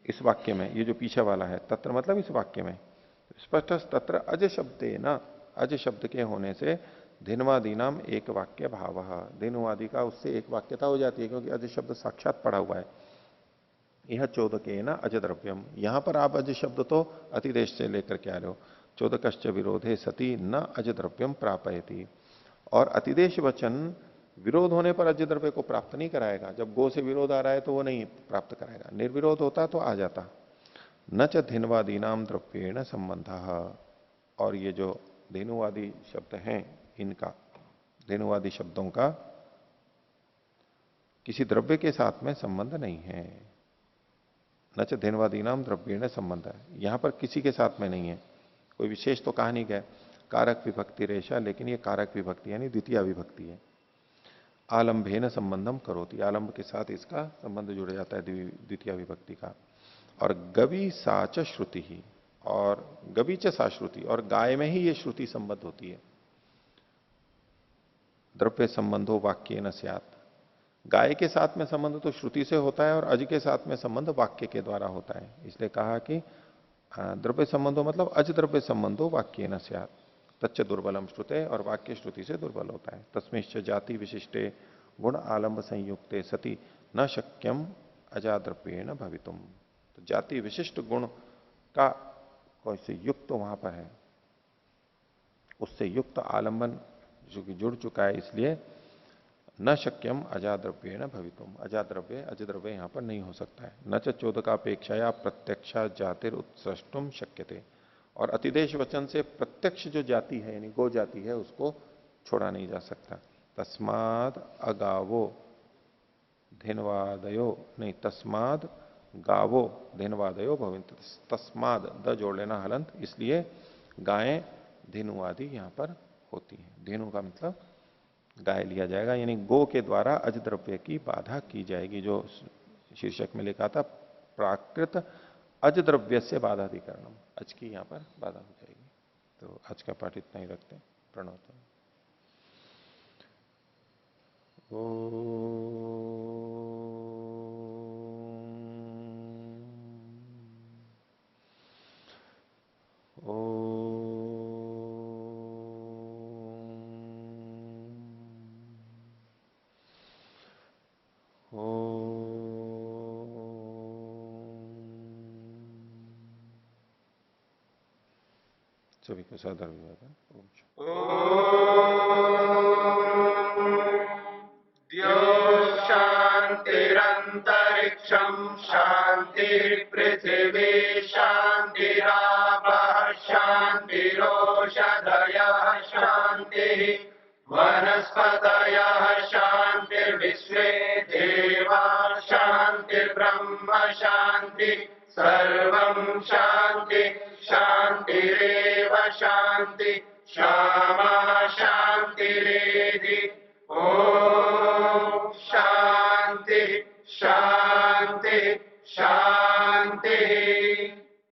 इस वाक्य में, ये जो पीछे वाला है तत्र मतलब इस वाक्य में स्पष्ट तत्र अज शब्दे न, अज शब्द के होने से धिनवादी नाम एक वाक्य भाव, धिनवादी का उससे एक वाक्यता हो जाती है, क्योंकि अज शब्द साक्षात पड़ा हुआ है। यह चोदके न अज द्रव्यम, यहां पर आप अज शब्द तो अतिदेश से लेकर के आ रहे हो, चोदकश्च विरोधे सती न अज द्रव्यम प्रापयति, और अतिदेश वचन विरोध होने पर अज द्रव्य को प्राप्त नहीं कराएगा। जब गो से विरोध आ रहा है तो वो नहीं प्राप्त कराएगा, निर्विरोध होता तो आ जाता। न च धेनवादी नाम द्रव्येण संबंध, और ये जो धेनुवादी शब्द हैं इनका, धेनुवादी शब्दों का किसी द्रव्य के साथ में संबंध नहीं है। न च धेनवादी नाम द्रव्येण संबंध है, यहां पर किसी के साथ में नहीं है, कोई विशेष तो कहा नहीं गया। कारक विभक्ति रेशा, लेकिन ये कारक विभक्ति यानी द्वितीय विभक्ति है। आलंभेन संबंधम करोति, आलंब के साथ इसका संबंध जुड़ जाता है द्वितीय विभक्ति का। और गवी साच श्रुति ही, और गवी च सा श्रुति, और गाय में ही ये श्रुति संबद्ध होती है। द्रव्य संबंधो वाक्य न स्यात्, गाय के साथ में संबंध तो श्रुति से होता है और अज के साथ में संबंध वाक्य के द्वारा होता है। इसलिए कहा कि द्रव्य संबंधो मतलब अज द्रव्य संबंधो वाक्य न स्यात् तच्च दुर्बलम श्रुते, और वाक्य श्रुति से दुर्बल होता है। तस्मिश्च जाति विशिष्टे गुण आलंब संयुक्ते सति न शक्यम अजाद्रव्येण भवितुम, तो जाति विशिष्ट गुण का कोई से युक्त वहां पर है, उससे युक्त आलंबन जो कि जुड़ चुका है, इसलिए न शक्यम अजाद्रव्येण भवितुम, अजाद्रव्य अजद्रव्य यहां पर नहीं हो सकता है। न च चोदकापेक्षाया प्रत्यक्षा जातिर उत्सृष्टुम शक्यते, और अतिदेश वचन से प्रत्यक्ष जो जाति है यानी गो जाति है उसको छोड़ा नहीं जा सकता। तस्माद अगावो धेनवादयो, नहीं तस्माद गावो धेनवादयो भविंत, तस्माद द जोड़ लेना हलंत, इसलिए गायें धेनुवादी यहां पर होती हैं। धेनु का मतलब गाय लिया जाएगा, यानी गो के द्वारा अजद्रव्य की बाधा की जाएगी, जो शीर्षक में लिखा था प्राकृत अजद्रव्य से बाधाधिकरणम, अज की यहां पर बाधा हो जाएगी। तो आज का पाठ इतना ही रखते हैं। प्रणव। सभी को सादर विवादन। शांतिरंतरिक्षम शांति पृथिवी शांतिरापः शांतिरोषधयः शांति वनस्पतयः शांतिर्विश्वे देवा शांतिर्ब्रह्म शांति सर्वं शांति शांतिरेव शांति क्षमा शांतिरेधि। ओम शांति शांति शांति।